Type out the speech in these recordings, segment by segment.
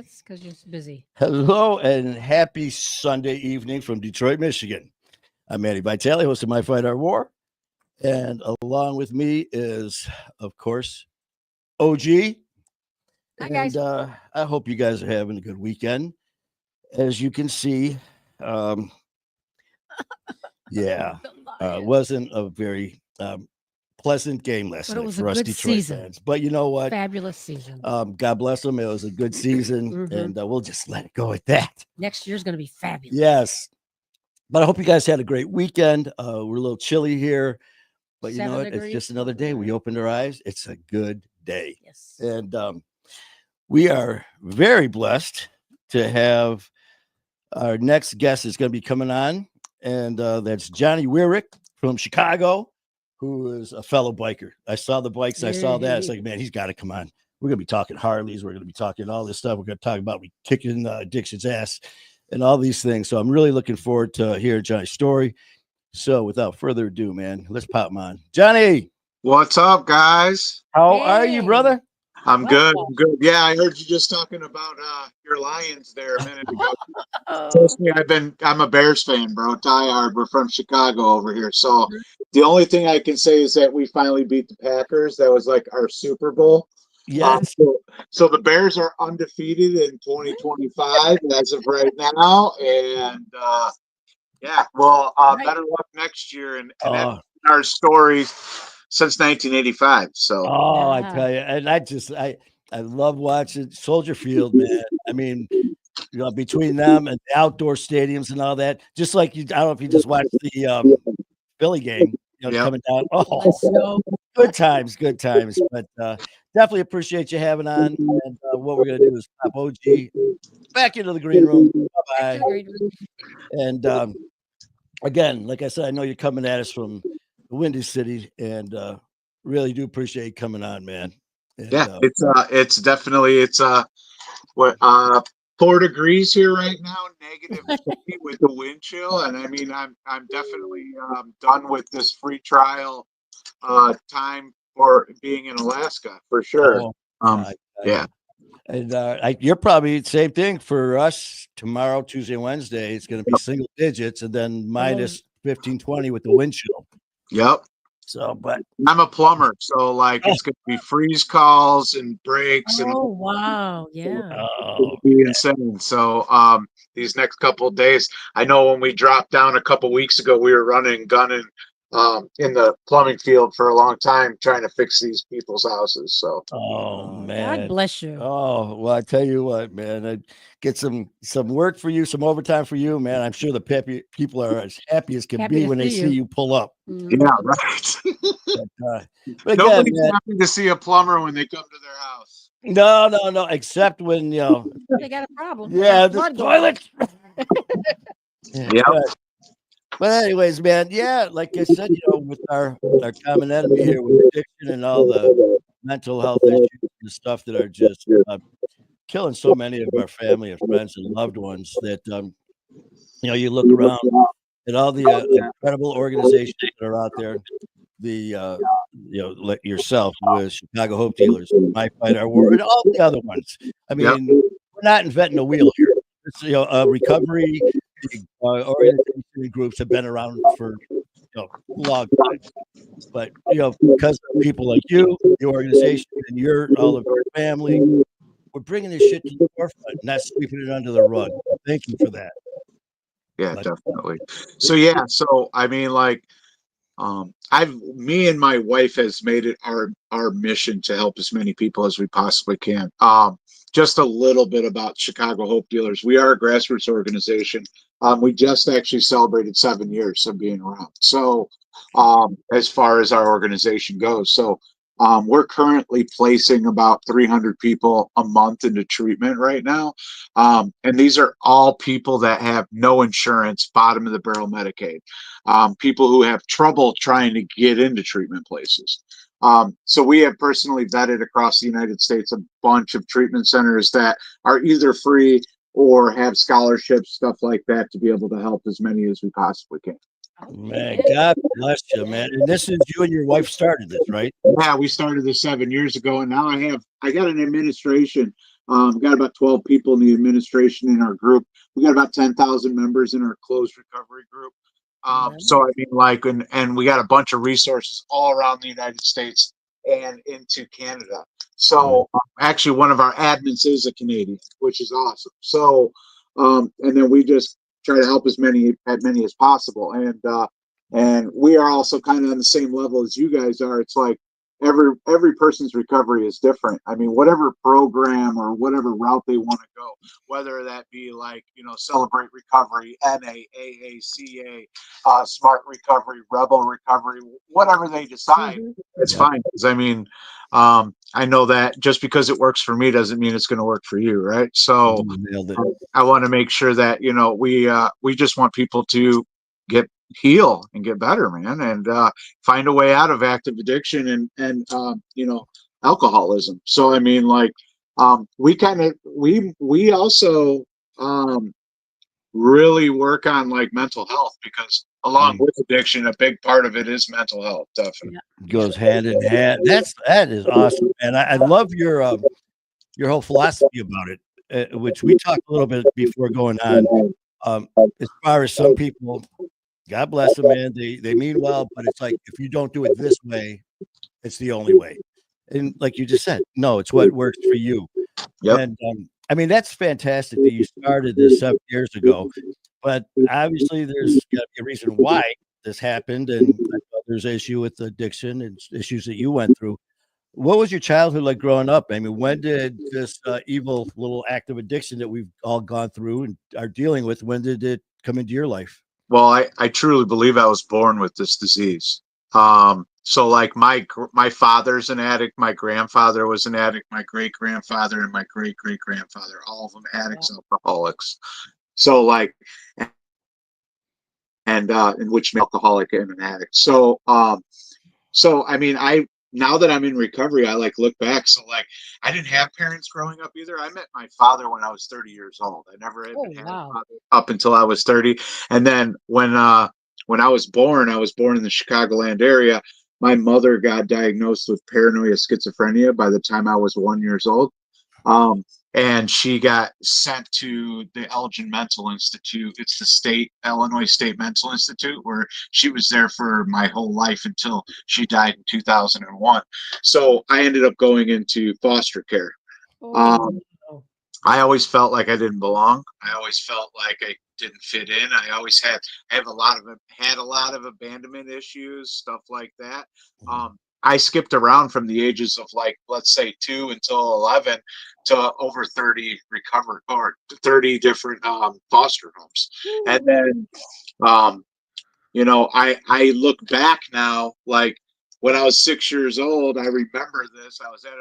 minutes because you're busy. Hello and happy Sunday evening from Detroit, Michigan. I'm Manny Vitale, host of My Fight Our War. And along with me is, of course, OG. Hi, And guys. I hope you guys are having a good weekend. As you can see, um, yeah, wasn't a very pleasant game last But it night was a for us good Detroit season. fans. But you know what? Fabulous season. God bless them. It was a good season, and we'll just let it go at that. Next year's going to be fabulous. Yes. But I hope you guys had a great weekend. We're a little chilly here, but you know 7 what? It's degrees. just another day. We opened our eyes. It's a good day. Yes. And we are very blessed to have our next guest is going to be coming on, and that's Johnny Weirich from Chicago, who is a fellow biker. I saw the bikes. I saw that. It's like, man, he's got to come on. We're going to be talking Harleys. We're going to be talking all this stuff. We're going to talk about kicking addiction's ass and all these things. So I'm really looking forward to hearing Johnny's story. So without further ado, man, let's pop him on. Johnny. What's up, guys? How are you, brother? I'm good. I'm good. Yeah, I heard you just talking about your Lions there a minute ago. Trust me, I'm a Bears fan, bro. Diehard. We're from Chicago over here. So the only thing I can say is that we finally beat the Packers. That was like our Super Bowl. Yes. So the Bears are undefeated in 2025 as of right now. And better luck next year. And that's our story since 1985. So I tell you, and I love watching Soldier Field, man. I mean, you know, between them and the outdoor stadiums and all that, just like you, I don't know if you just watched the Philly game, you know, coming down. Oh, good times. But definitely appreciate you having on. And what we're gonna do is pop OG back into the green room. Bye. And again, like I said, I know you're coming at us from the Windy City, and really do appreciate you coming on, man. And, it's definitely 4 degrees here right now, negative 50 with the wind chill, and I mean I'm definitely done with this free trial time for being in Alaska for sure. Yeah. And you're probably the same thing for us tomorrow, Tuesday, and Wednesday. It's going to be single digits and then minus 15, 20 with the wind chill. Yep. So, but I'm a plumber, so like it's going to be freeze calls and breaks. Wow. Yeah. It'll be insane. So these next couple of days, I know when we dropped down a couple weeks ago, we were gunning in the plumbing field for a long time trying to fix these people's houses. So man, God bless you. Well, I tell you what, man, I'd get some work for you, some overtime for you, man. I'm sure the people are as happy as can be when they see you pull up. Yeah, right. But nobody's happy to see a plumber when they come to their house. No, except when they got a problem. Yeah, the toilet. Yeah. But anyways, man, yeah, like I said, with our common enemy here with addiction and all the mental health issues and stuff that are just killing so many of our family and friends and loved ones that you look around at all the incredible organizations that are out there, like yourself with Chicago Hope Dealers, My Fight Our War, and all the other ones. I mean, we're not inventing a wheel here. It's, recovery organization groups have been around for a long time, but because of people like you, the organization, and all of your family, we're bringing this shit to the forefront, not sweeping it under the rug. Thank you for that. Yeah, definitely. So I mean, like, me and my wife has made it our mission to help as many people as we possibly can. Just a little bit about Chicago Hope Dealers. We are a grassroots organization. We just actually celebrated 7 years of being around. So, as far as our organization goes, we're currently placing about 300 people a month into treatment right now. And these are all people that have no insurance, bottom of the barrel Medicaid, people who have trouble trying to get into treatment places. So we have personally vetted across the United States a bunch of treatment centers that are either free or have scholarships, stuff like that, to be able to help as many as we possibly can. Man, God bless you, man. And this is you and your wife started this, right? Yeah, we started this 7 years ago, and now I got an administration We got about 12 people in the administration in our group. We got about 10,000 members in our closed recovery group. So I mean, like, and we got a bunch of resources all around the United States and into Canada. So actually, one of our admins is a Canadian, which is awesome. So, and then we just try to help as many as possible. And we are also kind of on the same level as you guys are. It's like every person's recovery is different. I mean, whatever program or whatever route they want to go, whether that be like, Celebrate Recovery, NA, AA, CA, Smart Recovery, Rebel Recovery, whatever they decide, it's fine. Because I mean, I know that just because it works for me doesn't mean it's going to work for you, right? So I want to make sure that we just want people to heal and get better, man, and find a way out of active addiction and alcoholism. So I mean, like, we also really work on like mental health, because along with addiction, a big part of it is mental health. Definitely goes hand in hand. That is awesome, and I love your whole philosophy about it, which we talked a little bit before going on. As far as some people, God bless them, man, they mean well, but it's like, if you don't do it this way, it's the only way. And like you just said, no, it's what works for you. Yep. And I mean, that's fantastic that you started this 7 years ago, but obviously there's got to be a reason why this happened, and there's an issue with addiction and issues that you went through. What was your childhood like growing up? I mean, when did this evil little act of addiction that we've all gone through and are dealing with, when did it come into your life? Well, I truly believe I was born with this disease. So like my father's an addict, my grandfather was an addict, my great grandfather and my great great grandfather, all of them addicts, alcoholics. So like, and in which alcoholic and an addict. So I mean, now that I'm in recovery, I like look back. So like, I didn't have parents growing up either. I met my father when I was 30 years old. I never had had a father up until I was 30. And then when I was born in the Chicagoland area. My mother got diagnosed with paranoia schizophrenia by the time I was 1 year old. And she got sent to the Elgin Mental Institute. It's the Illinois State Mental Institute, where she was there for my whole life until she died in 2001. So I ended up going into foster care. I always felt like I didn't belong. I always felt like I didn't fit in. I have a lot of abandonment issues, stuff like that. I skipped around from the ages of, like, let's say 2 until 11 to over 30 recovered, or 30 different foster homes. And then, I look back now, like when I was 6 years old, I remember this. I was at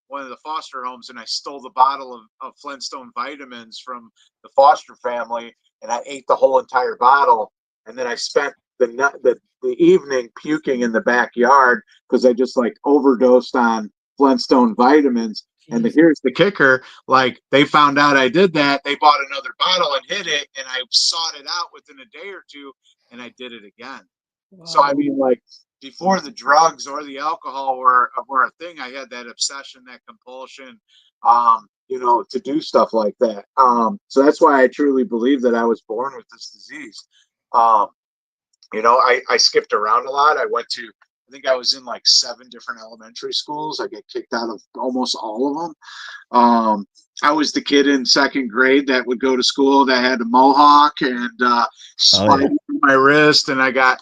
one of the foster homes, and I stole the bottle of Flintstone vitamins from the foster family, and I ate the whole entire bottle. And then I spent the evening puking in the backyard because I just like overdosed on Flintstone vitamins. And here's the kicker: like, they found out I did that. They bought another bottle and hid it, and I sought it out within a day or two, and I did it again. Wow. So I mean, like, before the drugs or the alcohol were a thing, I had that obsession, that compulsion, to do stuff like that. So that's why I truly believe that I was born with this disease. I skipped around a lot. I think I was in like 7 different elementary schools. I get kicked out of almost all of them. I was the kid in 2nd grade that would go to school that had a mohawk and spike in my wrist, and I got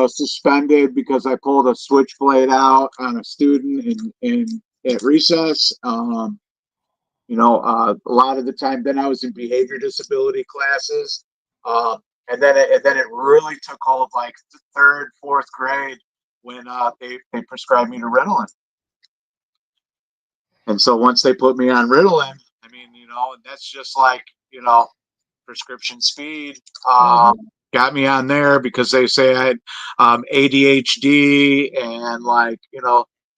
suspended because I pulled a switchblade out on a student at recess. A lot of the time, then I was in behavior disability classes. And then it really took hold, like the 3rd, 4th grade, when they prescribed me to Ritalin. And so once they put me on Ritalin, I mean, and that's just like, prescription speed. Got me on there because they say I had ADHD and, like,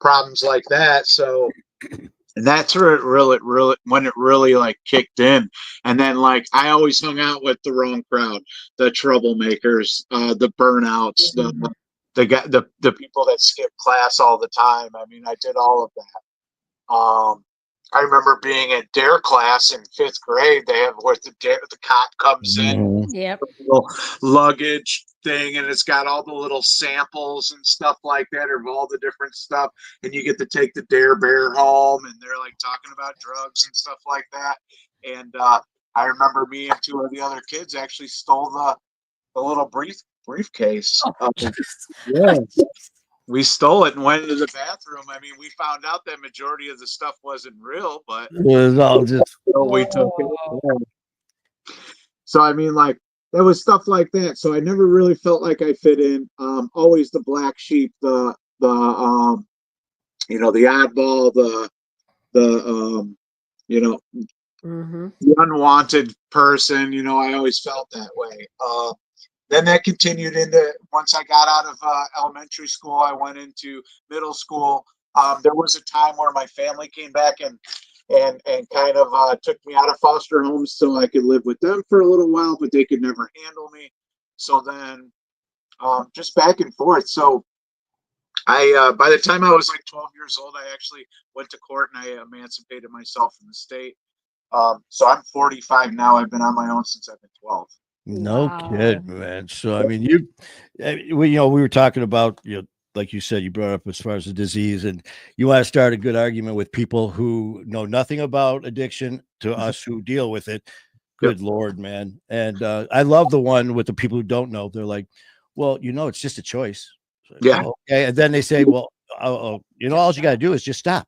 problems like that. So, and that's where when it really like kicked in. And then, like, I always hung out with the wrong crowd, the troublemakers, the burnouts, the people that skip class all the time. I mean, I did all of that. I remember being at dare class in 5th grade. They have where the cop comes in, Mhm. Yep. little luggage thing, and it's got all the little samples and stuff like that of all the different stuff, and you get to take the dare bear home, and they're like talking about drugs and stuff like that. And I remember me and 2 of the other kids actually stole the little briefcase. Oh, jeez. Yeah, we stole it and went into the bathroom. I mean, we found out that majority of the stuff wasn't real, but It was all just so we took Oh. it. So I mean, like, there was stuff like that. So I never really felt like I fit in. Always the black sheep, the oddball, the you know, Mm-hmm. the unwanted person. I always felt that way. Then that continued into once I got out of elementary school, I went into middle school. There was a time where my family came back and kind of took me out of foster homes so I could live with them for a little while, but they could never handle me. So then just back and forth. So I by the time I was like 12 years old, I actually went to court and I emancipated myself from the state. So I'm 45 now. I've been on my own since I've been 12. no Wow. kid, man. So I mean, we were talking about, like you said, you brought up as far as the disease, and you want to start a good argument with people who know nothing about addiction to us who deal with it. Good Lord, man. And I love the one with the people who don't know. They're like, well, it's just a choice. Like, Yeah. oh, okay. And then they say, well, all you got to do is just stop.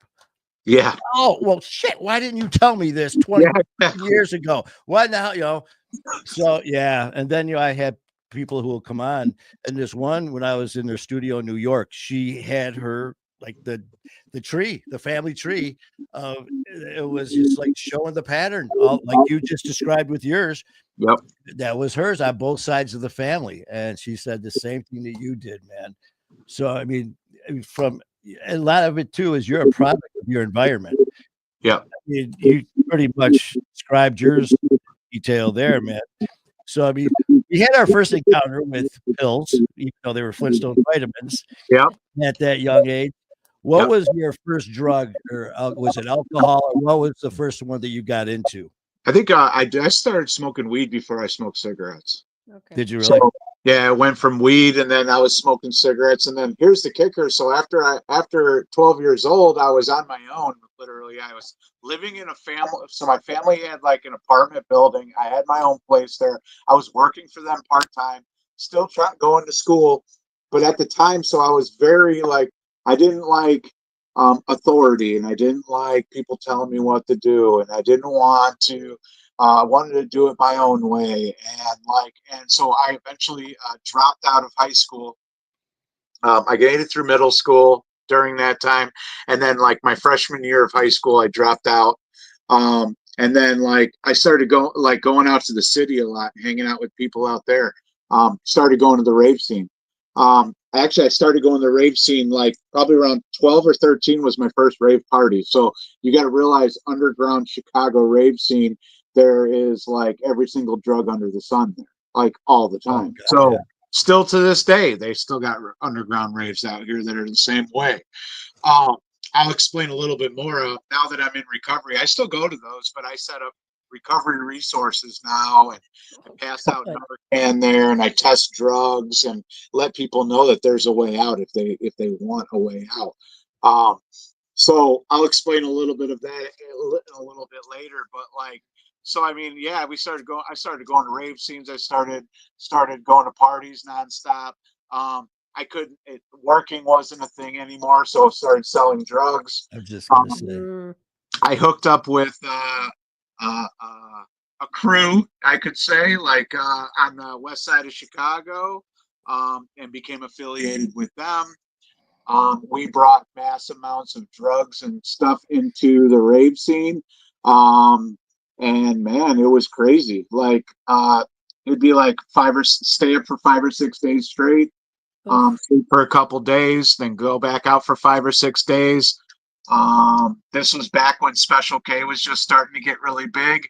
Yeah. Oh, well, shit. Why didn't you tell me this 20 years ago? Why now, So, yeah. And then, I had people who will come on. And this one, when I was in their studio in New York, she had her, like the tree, the family tree. It was just like showing the pattern, all like you just described with yours. Yep. That was hers on both sides of the family. And she said the same thing that you did, man. So, I mean, from a lot of it too is you're a product of your environment. Yep. You pretty much described yours in detail there, man. So, I mean, we had our first encounter with pills, even though they were Flintstone vitamins Yep. at that young age. What Yep. was your first drug, or was it alcohol? Or what was the first one that you got into? I think I started smoking weed before I smoked cigarettes. Okay. Did you So really? yeah, I went from weed and then I was smoking cigarettes. And then here's the kicker. So after 12 years old, I was on my own. Literally, I was living in a family. So my family had like an apartment building. I had my own place there. I was working for them part-time, still going to school. But at the time, so I was very like, I didn't like authority, and I didn't like people telling me what to do, and I didn't want to. I wanted to do it my own way, and so I eventually dropped out of high school. I made it through middle school during that time, and then like my freshman year of high school, I dropped out. And then like I started going out to the city a lot, hanging out with people out there. Started going to the rave scene. Actually, I started going to the rave scene like probably around 12 or 13 was my first rave party. So you got to realize underground Chicago rave scene, there is like every single drug under the sun there, like all the time. God, So yeah. still to this day, they still got underground raves out here that are the same way. I'll explain a little bit more. Now that I'm in recovery, I still go to those, but I set up recovery resources now and pass out Narcan there, and I test drugs and let people know that there's a way out if they want a way out. So I'll explain a little bit of that a little bit later, but like, so I mean, yeah, I started going to rave scenes. I started going to parties nonstop. Working wasn't a thing anymore, so I started selling drugs. I was just gonna say. Mm. I hooked up with a crew, I could say, like on the west side of Chicago, and became affiliated with them. We brought mass amounts of drugs and stuff into the rave scene. And man, it was crazy. Like, it'd be like stay up for 5 or 6 days straight, sleep for a couple days, then go back out for 5 or 6 days. This was back when Special K was just starting to get really big.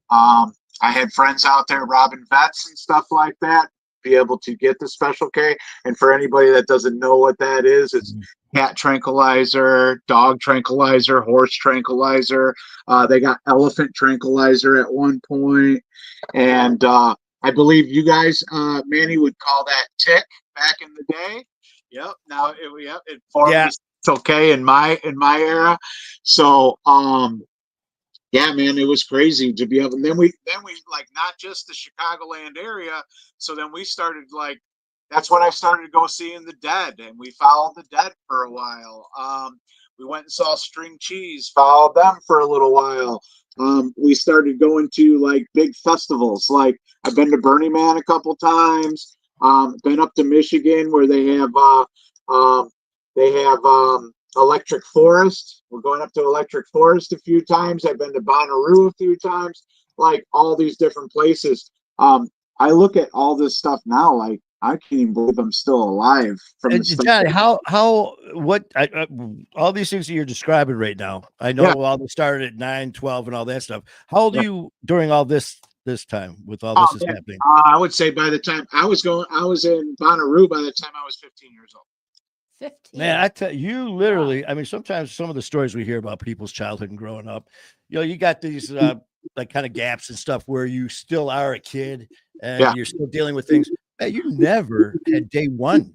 I had friends out there robbing vets and stuff like that, be able to get the Special K. And for anybody that doesn't know what that is, cat tranquilizer, dog tranquilizer, horse tranquilizer. They got elephant tranquilizer at one point, and I believe you guys, Manny, would call that tick back in the day. Yep. Now, it Yeah. formally it's okay in my era. So, yeah, man, it was crazy to be able. And then we like not just the Chicagoland area. So then we started like that's when I started to go seeing the Dead, and we followed the Dead for a while. We went and saw String Cheese, followed them for a little while. We started going to like big festivals. Like I've been to Burning Man a couple times. Been up to Michigan where um, they have Electric Forest. We're going up to Electric Forest a few times. I've been to Bonnaroo a few times. Like all these different places. I look at all this stuff now, like I can't even believe I'm still alive from the stuff. Johnny, all these things that you're describing right now, I Yeah, know all this started at 9, 12, and all that stuff. How old are yeah. you during all this time with all Oh, this is man. happening? I would say by the time I was in Bonnaroo by the time I was 15 years old. 15. Man, I tell you, literally, I mean, sometimes some of the stories we hear about people's childhood and growing up, you got these like kind of gaps and stuff where you still are a kid Yeah, and you're still dealing with things. Man, you never had day one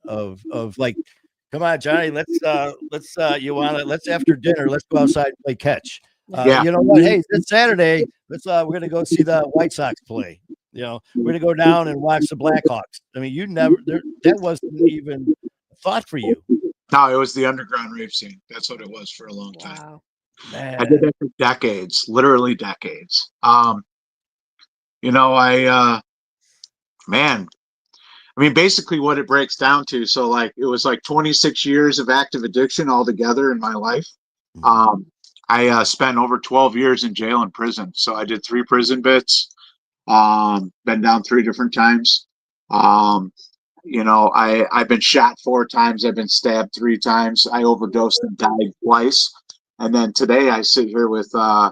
of like, come on, Johnny, let's after dinner, let's go outside and play catch. yeah. You know what? Hey, this Saturday, we're gonna go see the White Sox play. We're gonna go down and watch the Blackhawks. I mean, that wasn't even a thought for you, No, it was the underground rave scene. That's what it was for a long time. Wow. I did man. that for decades, literally decades. Man, I mean, basically what it breaks down to. So, like, it was like 26 years of active addiction altogether in my life. Mhm. Um, I spent over 12 years in jail and prison. So I did 3 prison bits. Been down 3 different times. Um, I've been shot 4 times. I've been stabbed 3 times. I overdosed and died twice. And then today I sit here with uh,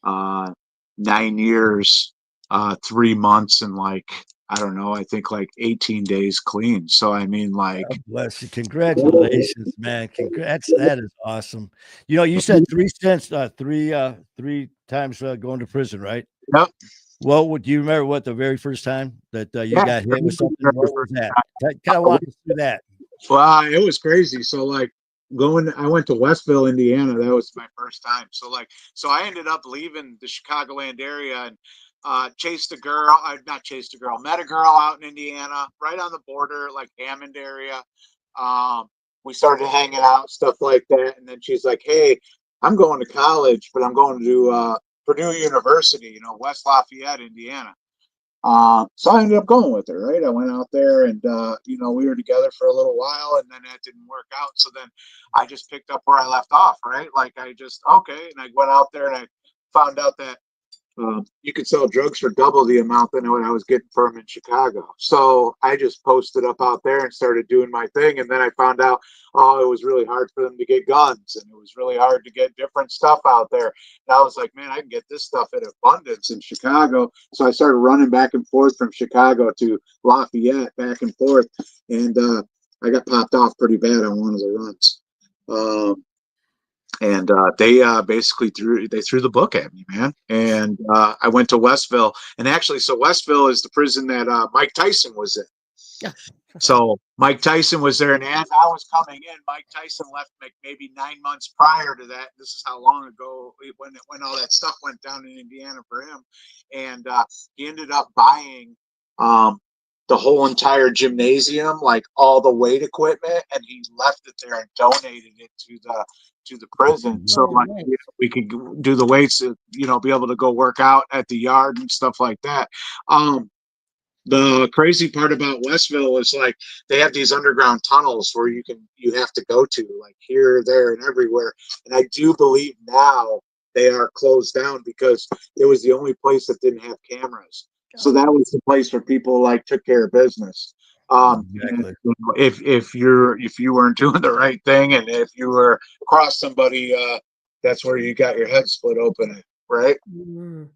9 years, 3 months, and like I don't know, I think like 18 days clean. So I mean, like, God bless you. Congratulations, man. Congrats. That is awesome. You said 3 cents, three times going to prison, right? yep, Well, do you remember what the very first time that you yeah. got hit with something? What was that? Kind of walk us through that. Well, it was crazy. So like I went to Westville, Indiana. That was my first time. So I ended up leaving the Chicagoland area and chased a girl. I not chased a girl, met a girl out in Indiana, right on the border, like Hammond area. Um, we started hanging out, stuff like that. And then she's like, "Hey, I'm going to college, but I'm going to Purdue University, West Lafayette, Indiana." So I ended up going with her, right? I went out there and, we were together for a little while and then that didn't work out. So then I just picked up where I left off, right? Like okay. And I went out there and I found out that you could sell drugs for double the amount than what I was getting for them in Chicago. So I just posted up out there and started doing my thing. And then I found out, it was really hard for them to get guns and it was really hard to get different stuff out there. And I was like, man, I can get this stuff in abundance in Chicago. So I started running back and forth from Chicago to Lafayette, back and forth. And I got popped off pretty bad on one of the runs. And they basically threw the book at me, man. And I went to Westville, and actually, so Westville is the prison that Mike Tyson was in. Yeah. So Mike Tyson was there, and as I was coming in, Mike Tyson left maybe 9 months prior to that. This is how long ago when all that stuff went down in Indiana for him, and he ended up buying the whole entire gymnasium, like all the weight equipment, and he left it there and donated it to the prison. So Oh, like nice. we could do the weights, be able to go work out at the yard and stuff like that. The crazy part about Westville is like they have these underground tunnels where you have to go to like here, there, and everywhere. And I do believe now they are closed down because it was the only place that didn't have cameras. So that was the place where people like took care of business. And, Exactly. if you weren't doing the right thing and if you were across somebody, that's where you got your head split open, right? Mm.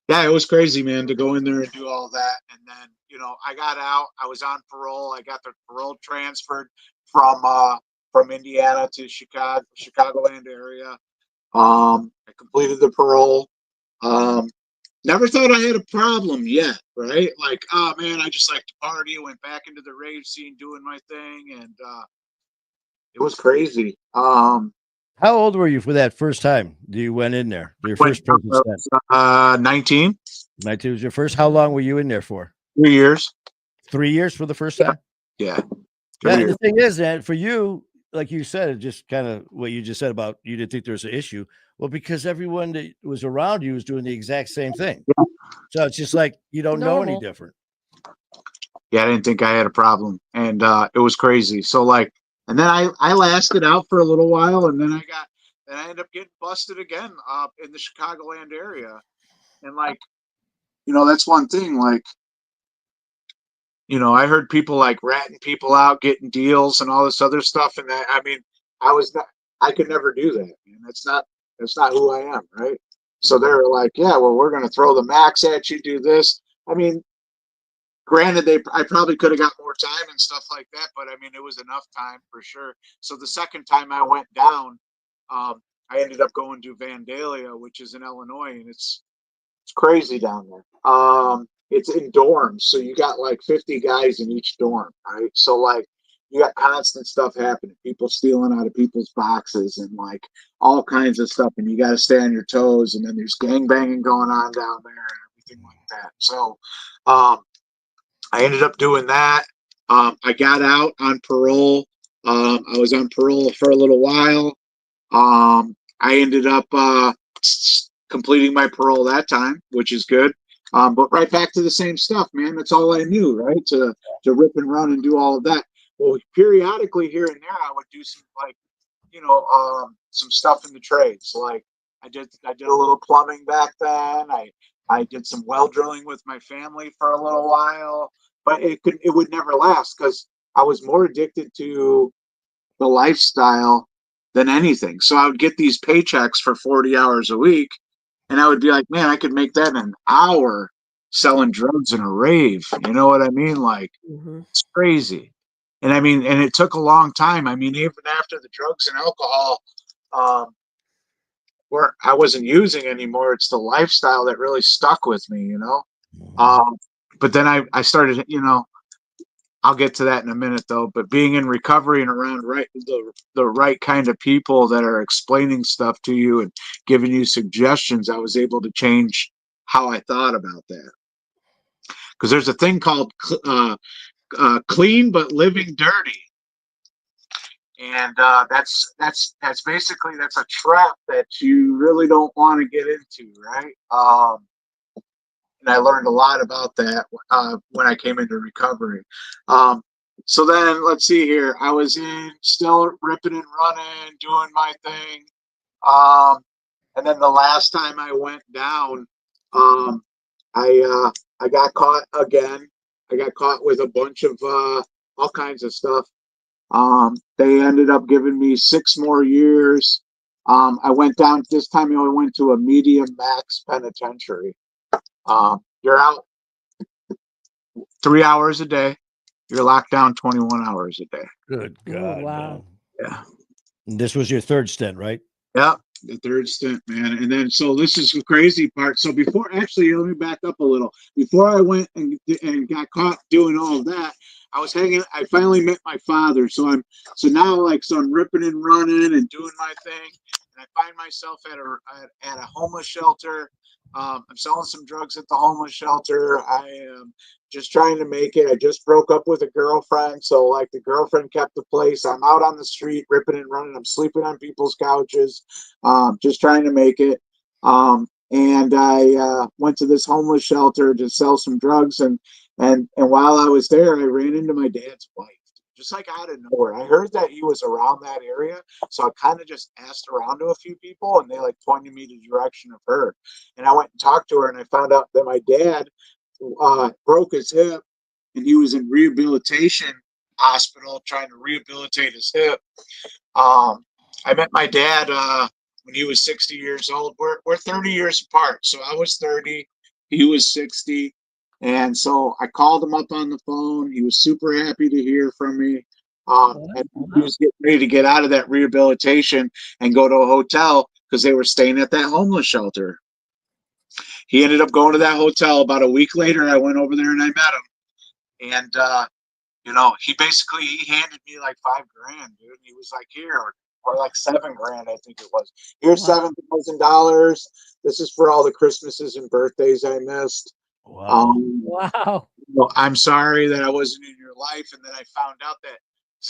Yeah, it was crazy, man, to go in there and do all that. And then, I got out. I was on parole. I got the parole transferred from Indiana to Chicagoland area. I completed the parole. Um, Never thought I had a problem yet, right? Like, oh man, I just like to party. Went back into the rave scene, doing my thing, and it was crazy. How old were you for that first time you went in there? Your Went first prison stint? 19, 19 was your first. How long were you in there for? 3 years. 3 years for the first time? Yeah, Yeah, three and the years. thing is that for you, like you said, just kind of what you just said about you didn't think there was an issue. Well, because everyone that was around you was doing the exact same thing. So it's just like you don't know any Normal. different. Yeah, I didn't think I had a problem, and it was crazy. So like, and then I lasted out for a little while, and then I ended up getting busted again in the Chicagoland area, and like, that's one thing. Like, I heard people like ratting people out, getting deals, and all this other stuff, and I mean, I was not, I could never do that, man. That's not who I am, right? So they were like, yeah, well, we're going to throw the max at you, do this. I mean, granted, I probably could have got more time and stuff like that, but I mean, it was enough time for sure. So the second time I went down, I ended up going to Vandalia, which is in Illinois, and it's crazy down there. It's in dorms, so you got like 50 guys in each dorm, right? So like you got constant stuff happening, people stealing out of people's boxes and like all kinds of stuff, and you got to stay on your toes. And then there's gang banging going on down there and everything like that. So um, I ended up doing that. I got out on parole. I was on parole for a little while. I ended up completing my parole that time, which is good. But right back to the same stuff, man. That's all I knew, right? To rip and run and do all of that. Well, periodically here and there, I would do some like, some stuff in the trades. Like I did a little plumbing back then. I did some well drilling with my family for a little while, but it would never last because I was more addicted to the lifestyle than anything. So I would get these paychecks for 40 hours a week, and I would be like, man, I could make that in an hour selling drugs in a rave. You know what I mean? Like, Mm-hmm. it's crazy. And I mean, and it took a long time. I mean, even after the drugs and alcohol, um, where I wasn't using anymore, it's the lifestyle that really stuck with me. Um, but then I started, I'll get to that in a minute though. But being in recovery and around the right kind of people that are explaining stuff to you and giving you suggestions, I was able to change how I thought about that. Because there's a thing called clean but living dirty, and that's basically that's a trap that you really don't want to get into, right? And I learned a lot about that when I came into recovery. Um, so then let's see here. I was still ripping and running, doing my thing. And then the last time I went down, um, I got caught again. I got caught with a bunch of all kinds of stuff. They ended up giving me 6 more years. I went down this time. I went to a medium max penitentiary. You're out 3 hours a day. You're locked down 21 hours a day. Good Oh, God, wow. man. Yeah. And this was your third stint, right? Yeah. The third stint, man. And then, so this is the crazy part. So actually, let me back up a little. Before I went and got caught doing all of that, I finally met my father. So I'm ripping and running and doing my thing. And I find myself at a homeless shelter. I'm selling some drugs at the homeless shelter. I am just trying to make it. I just broke up with a girlfriend. So like the girlfriend kept the place. I'm out on the street ripping and running. I'm sleeping on people's couches, just trying to make it. And I went to this homeless shelter to sell some drugs. And while I was there, I ran into my dad's wife, just like out of nowhere. I heard that he was around that area. So I kind of just asked around to a few people, and they like pointed me to the direction of her. And I went and talked to her, and I found out that my dad broke his hip, and he was in rehabilitation hospital trying to rehabilitate his hip. I met my dad when he was 60 years old. We're 30 years apart. So I was 30, he was 60. And so I called him up on the phone. He was super happy to hear from me. And he was getting ready to get out of that rehabilitation and go to a hotel because they were staying at that homeless shelter. He ended up going to that hotel. About a week later, I went over there and I met him. And he handed me like $5,000, dude. And he was like, here, or like $7,000, I think it was. Here's $7,000. This is for all the Christmases and birthdays I missed. Wow. Wow. I'm sorry that I wasn't in your life, and then I found out that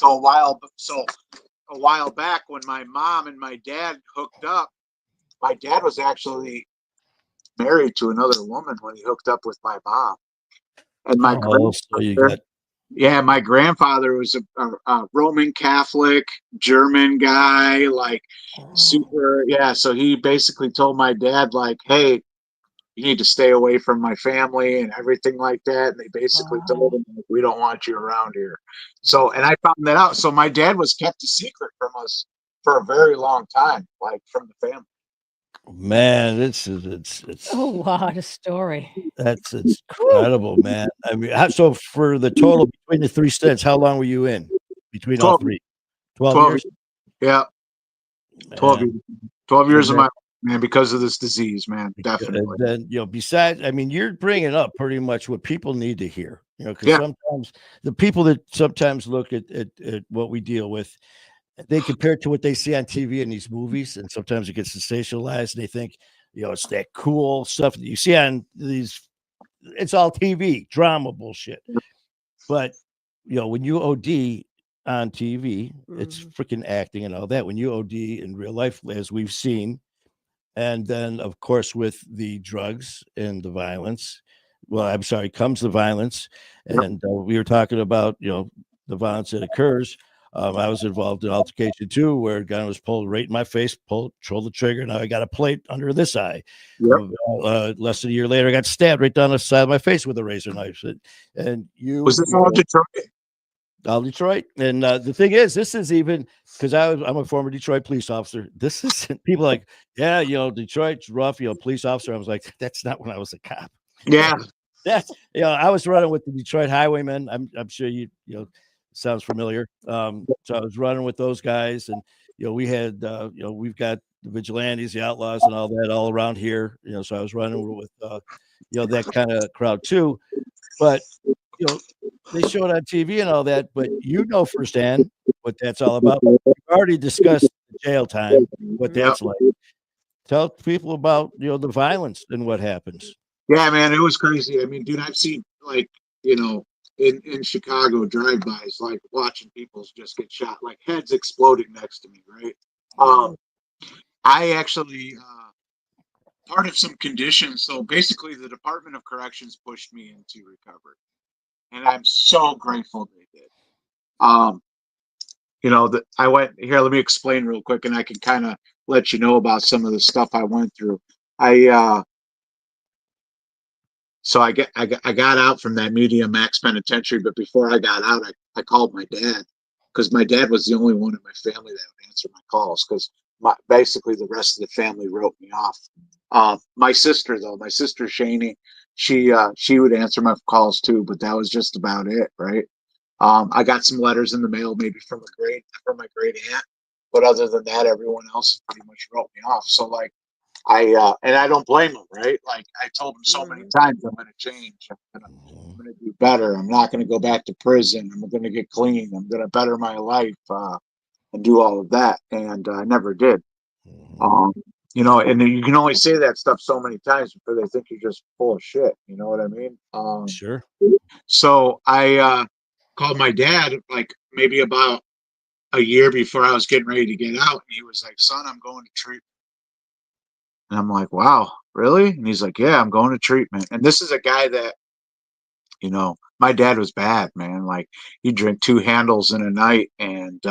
a while back when my mom and my dad hooked up, my dad was actually married to another woman when he hooked up with my mom, and my So you got my grandfather was a Roman Catholic German guy, like super, yeah. So he basically told my dad, like, hey, you need to stay away from my family and everything like that. And they basically told him, like, we don't want you around here. So, and I found that out. So my dad was kept a secret from us for a very long time, like from the family. man, it's Oh, what a story. it's incredible, man. I mean, so for the total between the 3 stints, how long were you in between all 12, 3? 12 12 years? yeah, 12 Man. years, 12 years And of my life, man, because of this disease, man, and definitely. then, besides, I mean, you're bringing up pretty much what people need to hear, because Yeah, sometimes the people that sometimes look at what we deal with, they compare it to what they see on TV in these movies, and sometimes it gets sensationalized, and they think, it's that cool stuff that you see on these. It's all TV drama bullshit. But when you OD on TV, it's freaking acting and all that. When you OD in real life, as we've seen, and then of course with the drugs and the violence, well, I'm sorry, comes the violence, yep. and we were talking about the violence that occurs. I was involved in altercation too, where a gun was pulled right in my face, pulled the trigger. Now I got a plate under this eye. Yep. Less than a year later, I got stabbed right down the side of my face with a razor knife. And Was this all Detroit? all Detroit. And the thing is, this is even because I'm a former Detroit police officer. This isn't people like, yeah, Detroit's rough, police officer. I was like, that's not when I was a cop. Yeah. That's I was running with the Detroit Highwaymen. I'm sure sounds familiar. So I was running with those guys, and we had we've got the vigilantes, the outlaws, and all that all around here. So I was running with that kind of crowd too. But they show it on TV and all that, but firsthand what that's all about. We've already discussed the jail time, what Yep. that's like. Tell people about the violence and what happens. Yeah, man, it was crazy. I mean, dude, I've seen like, in Chicago drive-bys, like watching people just get shot, like heads exploding next to me, right? I actually part of some conditions. So basically, the Department of Corrections pushed me into recovery, and I'm so grateful they did. That I went here. Let me explain real quick, and I can kind of let you know about some of the stuff I went through. So I got out from that medium max penitentiary, but before I got out, I called my dad because my dad was the only one in my family that would answer my calls because basically the rest of the family wrote me off. My sister Shani, she would answer my calls too, but that was just about it, right? I got some letters in the mail, maybe from my great aunt, but other than that, everyone else pretty much wrote me off. So like. And I don't blame him, right? Like I told him so many times, I'm going to change. I'm going to do better. I'm not going to go back to prison. I'm going to get clean. I'm going to better my life and do all of that. And I never did. And you can only say that stuff so many times before they think you're just full of shit. You know what I mean? Sure. So I called my dad like maybe about a year before I was getting ready to get out, and he was like, "Son, I'm going to treatment." And I'm like, wow, really? And he's like, yeah, I'm going to treatment. And this is a guy that, my dad was bad, man. Like he'd drink 2 handles in a night and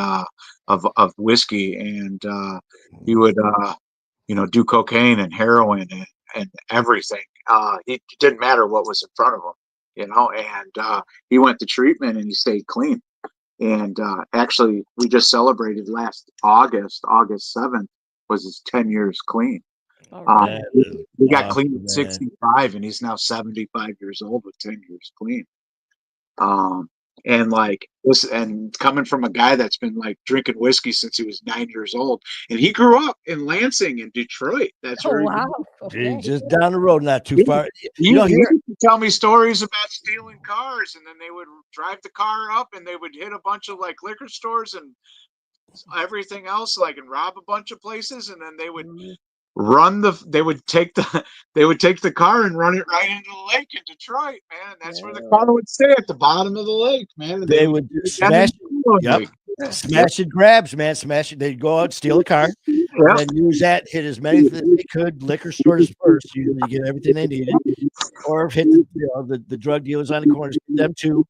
of whiskey, and he would do cocaine and heroin and everything. It didn't matter what was in front of him, and he went to treatment and he stayed clean. And actually, we just celebrated last August 7th was his 10 years clean. All right. he got Oh, clean at man. 65, and he's now 75 years old with 10 years clean. And like this, and coming from a guy that's been like drinking whiskey since he was 9 years old, and he grew up in Lansing in Detroit. That's Oh, where wow. Gee, Okay. just down the road, not too he, far. he You know, used here, to tell me stories about stealing cars, and then they would drive the car up, and they would hit a bunch of like liquor stores and everything else, like, and rob a bunch of places, and then they would Mhm. they would take the they would take the car and run it right into the lake in Detroit, man. That's where the Yeah. car would stay, at the bottom of the lake, man. And they they would would do it down in smash. the Yep. lake. Yep, Smash and grabs, man. Smash it. They'd go out, steal a car, and yep. then use that, hit as many as they could. Liquor stores first, usually get everything they needed, or hit the drug dealers on the corners, get them to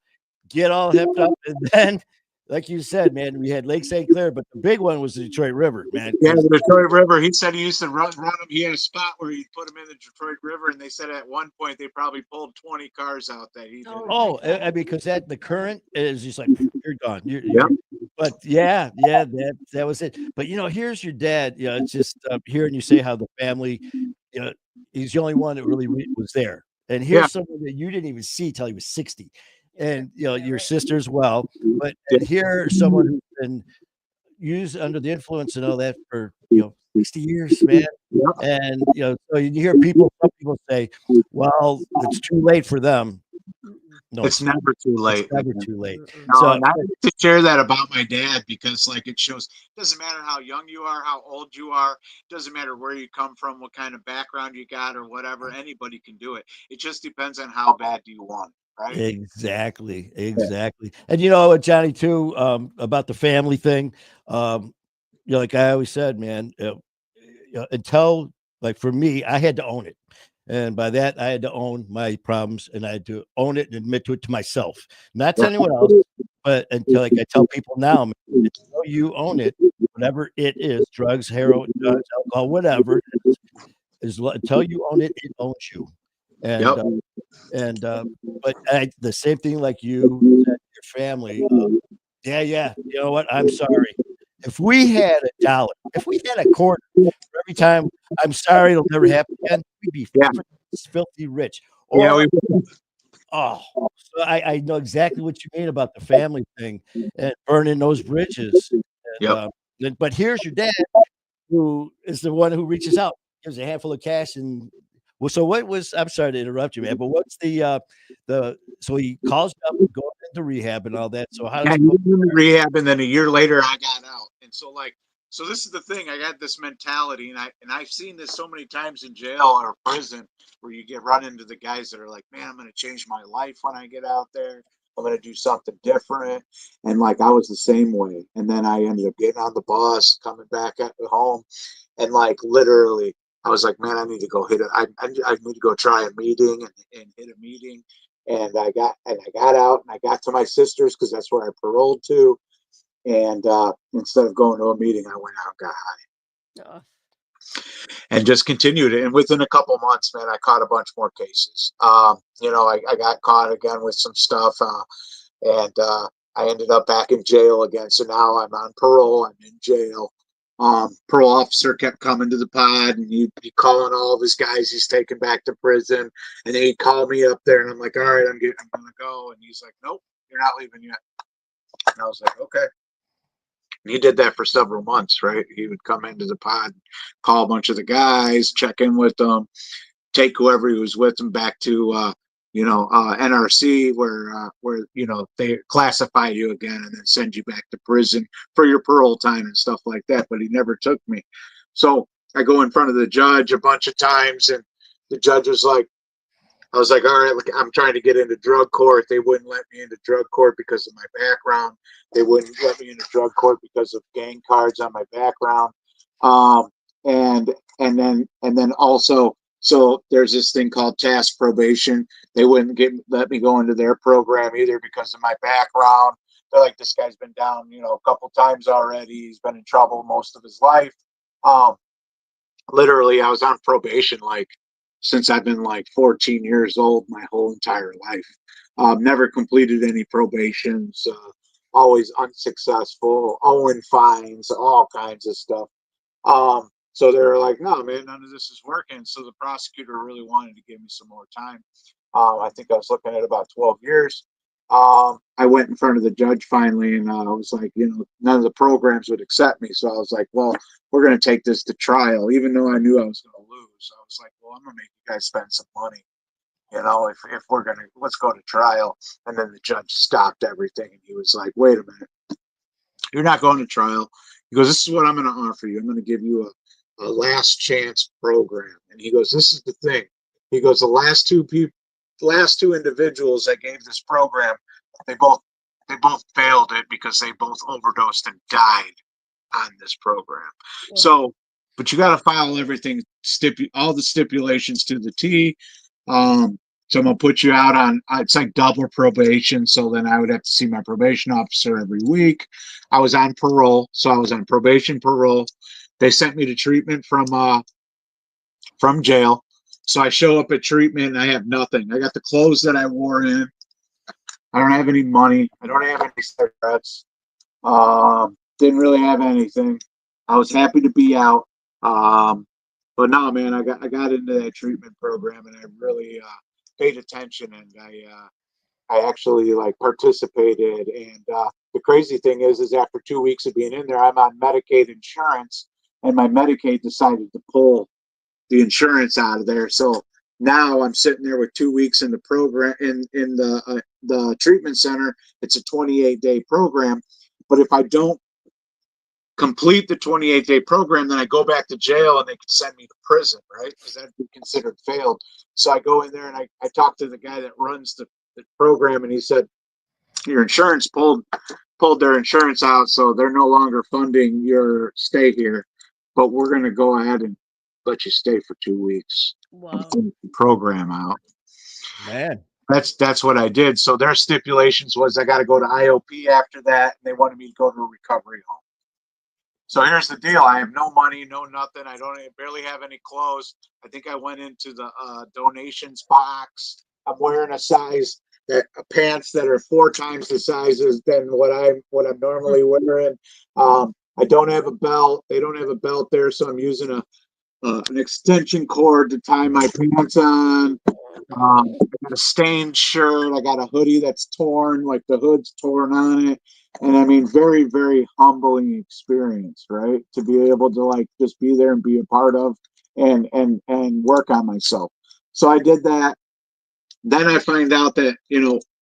get all hipped up, and then, like you said, man, we had Lake St. Clair, but the big one was the Detroit River, man. Yeah, Because the Detroit River. He said he used to run them. He had a spot where he'd put them in the Detroit River, and they said at one point they probably pulled 20 cars out that he did. Oh, my oh, God. I mean, because that the current is just like you're gone. Yep. But yeah, that was it. But here's your dad. It's just hearing you say how the family, you know, he's the only one that really was there. And Yeah. here's someone that you didn't even see till he was 60, and Yeah, your right. sister as well. But Yeah. and here someone who's been used under the influence and all that for 60 years, man. Yep. And so you hear some people say, "Well, it's too late for them." Mm-mm. No, It's never too it's late, never man. too late. Mm-mm. No, So and I like to share that about my dad, because like it shows, doesn't matter how young you are, how old you are, doesn't matter where you come from, what kind of background you got or whatever, anybody can do it. It just depends on how bad do you want it, right? exactly, Yeah. exactly. And you know what, Johnny, too, about the family thing. Um, like I always said, man, until like for me, I had to own it. And by that, I had to own my problems, and I had to own it and admit to it to myself, not to anyone else. But until like I tell people now, man, until you own it, whatever it is, drugs, heroin, drugs, alcohol, whatever it is until you own it, it owns you. And Yep. but the same thing like you said, your family. Yeah. You know what? I'm sorry. If we had a dollar, if we had a quarter for every time I'm sorry it'll never happen again, we'd be Yeah. filthy rich. Yeah. Or so I know exactly what you mean about the family thing and burning those bridges. And Yep. but here's your dad, who is the one who reaches out, gives a handful of cash, and well, so what was? I'm sorry to interrupt you, man, but what's the so he calls you up, going into rehab and all that. So how does Yeah, it he go? was in rehab, and then a year later I got out. And so like, so this is the thing. I got this mentality, and I've seen this so many times in jail or prison, where you get run into the guys that are like, man, I'm gonna change my life when I get out there. I'm gonna do something different. And like I was the same way. And then I ended up getting on the bus, coming back at home, and like literally I was like, man, I need to go hit it. I need to go try a meeting and hit a meeting. And I got out, and I got to my sister's because that's where I paroled to. And instead of going to a meeting, I went out and got high Oh, and just continued it. And within a couple months, man, I caught a bunch more cases. I got caught again with some stuff, and I ended up back in jail again. So now I'm on parole. I'm in jail. Parole officer kept coming to the pod, and he'd be calling all of his guys he's taken back to prison. And then he'd call me up there, and I'm like, all right, I'm gonna go. And he's like, nope, you're not leaving yet. And I was like, okay. And he did that for several months, right? He would come into the pod, call a bunch of the guys, check in with them, take whoever he was with him back to NRC, where they classify you again and then send you back to prison for your parole time and stuff like that. But he never took me. So I go in front of the judge a bunch of times, and the judge was like, I was like, all right, look, I'm trying to get into drug court. They wouldn't let me into drug court because of my background. They wouldn't let me into drug court because of gang cards on my background. Um, and then also, so there's this thing called task probation. They wouldn't let me go into their program either because of my background. They're like, this guy's been down, a couple times already. He's been in trouble most of his life. Um, Literally, I was on probation like since I've been like 14 years old, my whole entire life. Never completed any probations, always unsuccessful, owing fines, all kinds of stuff. So they were like, no, man, none of this is working. So the prosecutor really wanted to give me some more time. I think I was looking at about 12 years. I went in front of the judge finally, and I was like, none of the programs would accept me. So I was like, well, we're going to take this to trial, even though I knew I was going to lose. I was like, well, I'm going to make you guys spend some money. If we're going to, let's go to trial. And then the judge stopped everything, and he was like, wait a minute, you're not going to trial. He goes, this is what I'm going to offer you. I'm going to give you a last chance program. And he goes, this is the thing. He goes, the last two individuals that gave this program, they both failed it because they both overdosed and died on this program. So, but you got to follow everything, all the stipulations to the T. So I'm gonna put you out on, it's like double probation. So then I would have to see my probation officer every week. I was on parole, so I was on probation, parole. They sent me to treatment from jail. So I show up at treatment and I have nothing. I got the clothes that I wore in. I don't have any money. I don't have any cigarettes. Didn't really have anything. I was happy to be out. But no, man, I got into that treatment program, and I really paid attention, and I actually like participated. And the crazy thing is after 2 weeks of being in there, I'm on Medicaid insurance, and my Medicaid decided to pull the insurance out of there. So now I'm sitting there with 2 weeks in the program in the treatment center. It's a 28-day program, but if I don't complete the 28-day program, then I go back to jail and they could send me to prison, right? Because that'd be considered failed. So I go in there and I talk to the guy that runs the program, and he said, your insurance pulled their insurance out, so they're no longer funding your stay here, but we're going to go ahead and let you stay for 2 weeks. Wow. The program out. Man. That's what I did. So their stipulations was I got to go to IOP after that, and they wanted me to go to a recovery home. So here's the deal. I have no money, no nothing. I barely have any clothes. I think I went into the donations box. I'm wearing pants that are 4 times the sizes than what I'm normally wearing. I don't have a belt. They don't have a belt there, so I'm using an extension cord to tie my pants on. I got a stained shirt. I got a hoodie that's torn, like the hood's torn on it. And I mean, very, very humbling experience, right? To be able to like just be there and be a part of and work on myself. So I did that. Then I find out that,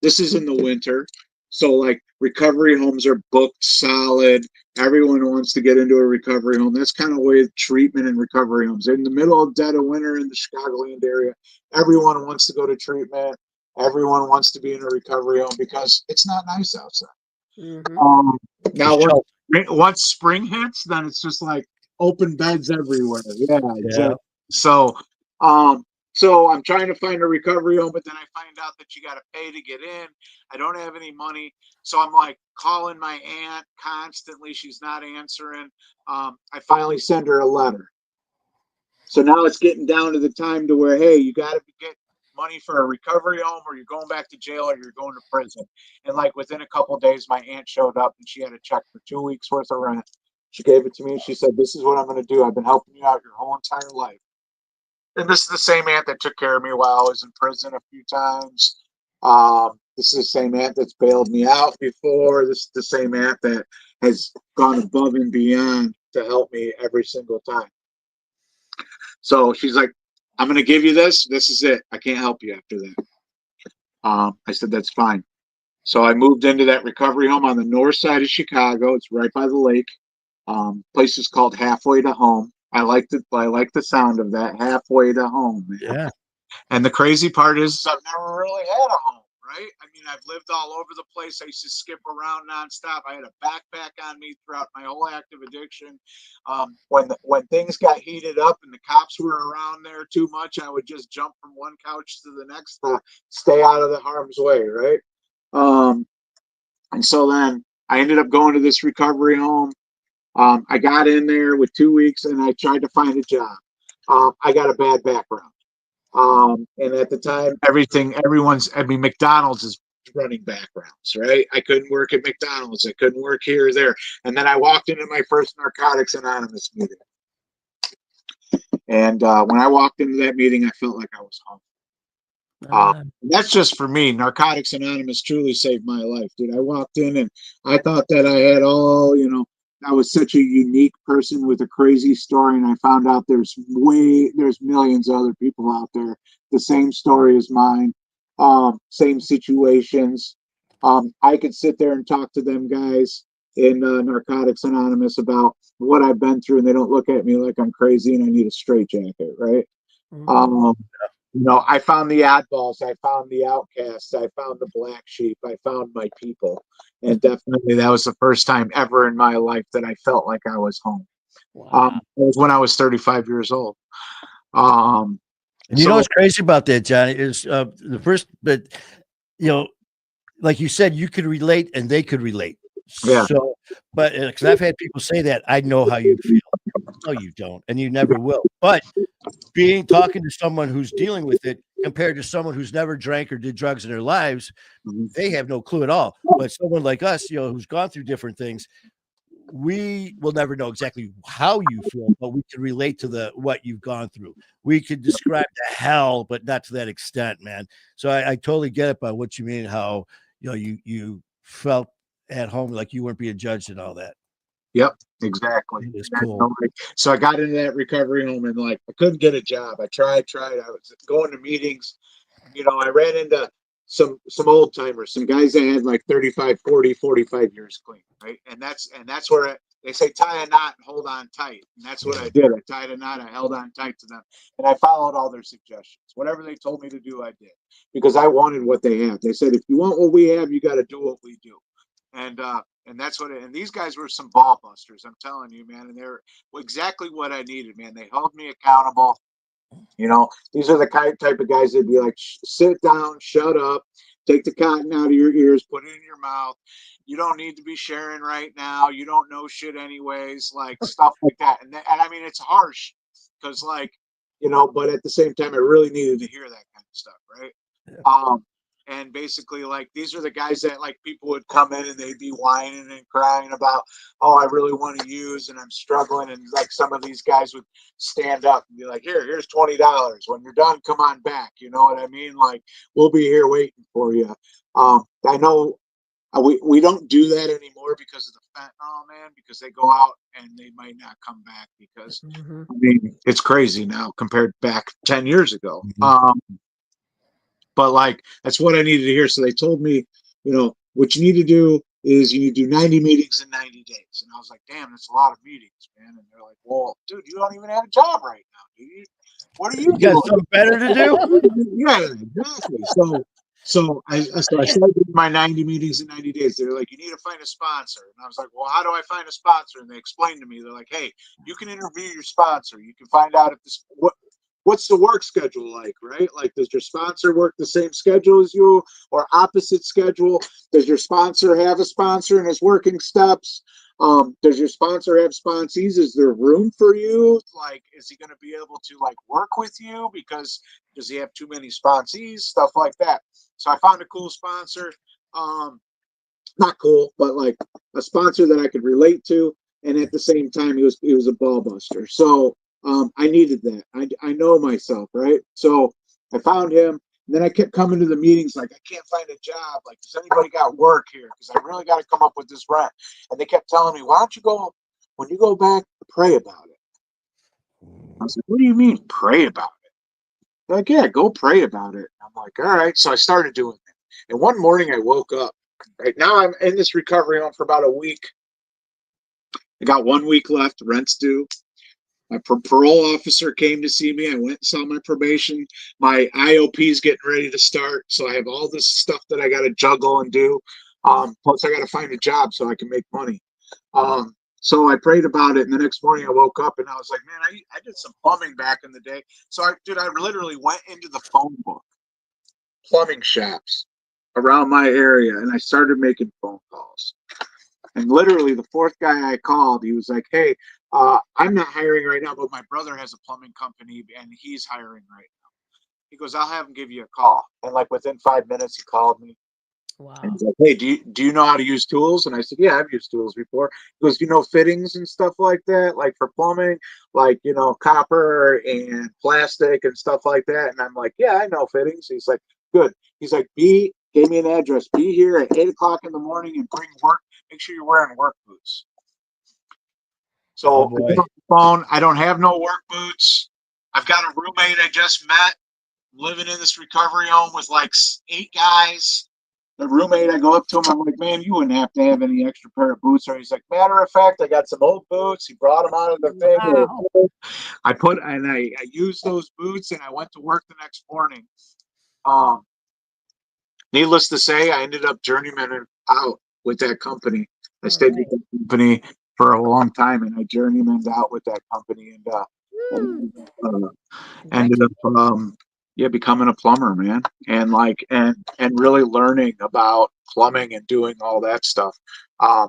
this is in the winter. So like recovery homes are booked solid. Everyone wants to get into a recovery home. That's kind of with treatment and recovery homes. In the middle of dead of winter in the Chicagoland area, everyone wants to go to treatment. Everyone wants to be in a recovery home because it's not nice outside. Mm-hmm. Now, once spring hits, then it's just like open beds everywhere. Yeah, exactly. So, so I'm trying to find a recovery home, but then I find out that you got to pay to get in. I don't have any money. So I'm like calling my aunt constantly. She's not answering. I finally send her a letter. So now it's getting down to the time to where, hey, you got to get money for a recovery home, or you're going back to jail, or you're going to prison. And like within a couple of days, my aunt showed up and she had a check for 2 weeks worth of rent. She gave it to me. She said, this is what I'm going to do. I've been helping you out your whole entire life. And this is the same aunt that took care of me while I was in prison a few times. This is the same aunt that's bailed me out before. This is the same aunt that has gone above and beyond to help me every single time. So she's like, I'm going to give you this. This is it. I can't help you after that. I said, that's fine. So I moved into that recovery home on the north side of Chicago. It's right by the lake. Place is called Halfway to Home. I like the sound of that, halfway to home. Man. Yeah. And the crazy part is I've never really had a home, right? I mean, I've lived all over the place. I used to skip around nonstop. I had a backpack on me throughout my whole active addiction. When things got heated up and the cops were around there too much, I would just jump from one couch to the next to stay out of the harm's way, right? And so then I ended up going to this recovery home. I got in there with 2 weeks and I tried to find a job. I got a bad background. And at the time, McDonald's is running backgrounds, right? I couldn't work at McDonald's. I couldn't work here or there. And then I walked into my first Narcotics Anonymous meeting. And when I walked into that meeting, I felt like I was home. Ah, That's just for me. Narcotics Anonymous truly saved my life, dude. I walked in and I thought that I had all, I was such a unique person with a crazy story, and I found out there's millions of other people out there, the same story as mine, same situations. I could sit there and talk to them guys in Narcotics Anonymous about what I've been through, and they don't look at me like I'm crazy and I need a straitjacket, right? mhm. Um, I found the oddballs, I found the outcasts, I found the black sheep, I found my people. And definitely that was the first time ever in my life that I felt like I was home. Wow. It was when I was 35 years old. Um, And you know so what's crazy about that, Johnny, is the first, but you know, like you said, you could relate and they could relate. yeah, So, but because I've had people say that, I know how you feel. No, you don't, and you never will. But talking to someone who's dealing with it compared to someone who's never drank or did drugs in their lives, mhm. they have no clue at all. But someone like us, who's gone through different things, we will never know exactly how you feel, but we can relate to what you've gone through. We could describe the hell, but not to that extent, man. So I totally get it by what you mean, how you felt at home like you weren't being judged and all that. Yep, exactly. It is cool. So I got into that recovery home and like I couldn't get a job. I tried. I was going to meetings. I ran into some old timers, some guys that had like 35, 40, 45 years clean, right? And that's where they say tie a knot and hold on tight. And that's what I did. I tied a knot, I held on tight to them, and I followed all their suggestions. Whatever they told me to do, I did because I wanted what they had. They said, if you want what we have, you got to do what we do. And that's and these guys were some ball busters, I'm telling you, man. And they're exactly what I needed, man. They held me accountable. These are the type of guys that'd be like, sit down, shut up, take the cotton out of your ears, put it in your mouth. You don't need to be sharing right now. You don't know shit anyways, like stuff like that. And I mean, it's harsh because, like, but at the same time, I really needed to hear that kind of stuff, right? Um, and basically, like, these are the guys that, like, people would come in and they'd be whining and crying about, oh, I really want to use and I'm struggling. And like some of these guys would stand up and be like, here's $20. When you're done, come on back. You know what I mean? Like, we'll be here waiting for you. I know we don't do that anymore because of the fentanyl, man, because they go out and they might not come back because, Mhm. I mean, it's crazy now compared back 10 years ago. Mhm. But like, that's what I needed to hear. So they told me, what you need to do is you need to do 90 meetings in 90 days. And I was like, damn, that's a lot of meetings, man. And they're like, well, dude, you don't even have a job right now, do you? What are you You got doing? something better to do? Yeah, exactly. So I started doing my 90 meetings in 90 days. They're like, you need to find a sponsor. And I was like, well, how do I find a sponsor? And they explained to me, they're like, hey, you can interview your sponsor. You can find out if what's the work schedule like, right? Like, does your sponsor work the same schedule as you or opposite schedule? Does your sponsor have a sponsor and his working steps? Does your sponsor have sponsees? Is there room for you? Like, is he going to be able to like work with you? Because does he have too many sponsees? Stuff like that. So I found a cool sponsor. Not cool, but like a sponsor that I could relate to, and at the same time, he was a ball buster. So I needed that. I know myself, right? So I found him. And then I kept coming to the meetings like, I can't find a job. Like, does anybody got work here? Because I really got to come up with this rent. And they kept telling me, why don't you go, when you go back, pray about it. I was like, what do you mean pray about it? They're like, yeah, go pray about it. I'm like, all right. So I started doing it. And one morning I woke up. Right now I'm in this recovery home for about a week. I got 1 week left. Rent's due. My parole officer came to see me. I went and saw my probation. My IOP is getting ready to start. So I have all this stuff that I got to juggle and do. Plus, I got to find a job so I can make money. So I prayed about it. And the next morning I woke up and I was like, man, I did some plumbing back in the day. So I literally went into the phone book, plumbing shops around my area, and I started making phone calls. And literally, the fourth guy I called, he was like, hey, I'm not hiring right now, but my brother has a plumbing company and he's hiring right now. He goes, I'll have him give you a call. And like within 5 minutes, he called me. And Wow. he's like, hey, do you know how to use tools? And I said, yeah, I've used tools before. He goes, you know, fittings and stuff like that, like for plumbing, like, you know, copper and plastic and stuff like that. And I'm like, yeah, I know fittings. He's like, good. He's like, gave me an address. Be here at 8 o'clock in the morning and bring work. Make sure you're wearing work boots. Oh So I boy. get on the phone. I don't have no work boots. I've got a roommate I just met living in this recovery home with like 8 guys. The roommate, I go up to him, I'm like, man, you wouldn't have to have any extra pair of boots. Or he's like, matter of fact, I got some old boots. He brought them out of the thing. Wow. I used those boots and I went to work the next morning. Um, Needless to say, I ended up journeymaning out with that company. I All stayed with right. that company for a long time, and I journeymaned out with that company, Woo. and ended up, Congratulations. yeah, becoming a plumber, man, and like, and really learning about plumbing and doing all that stuff. Um,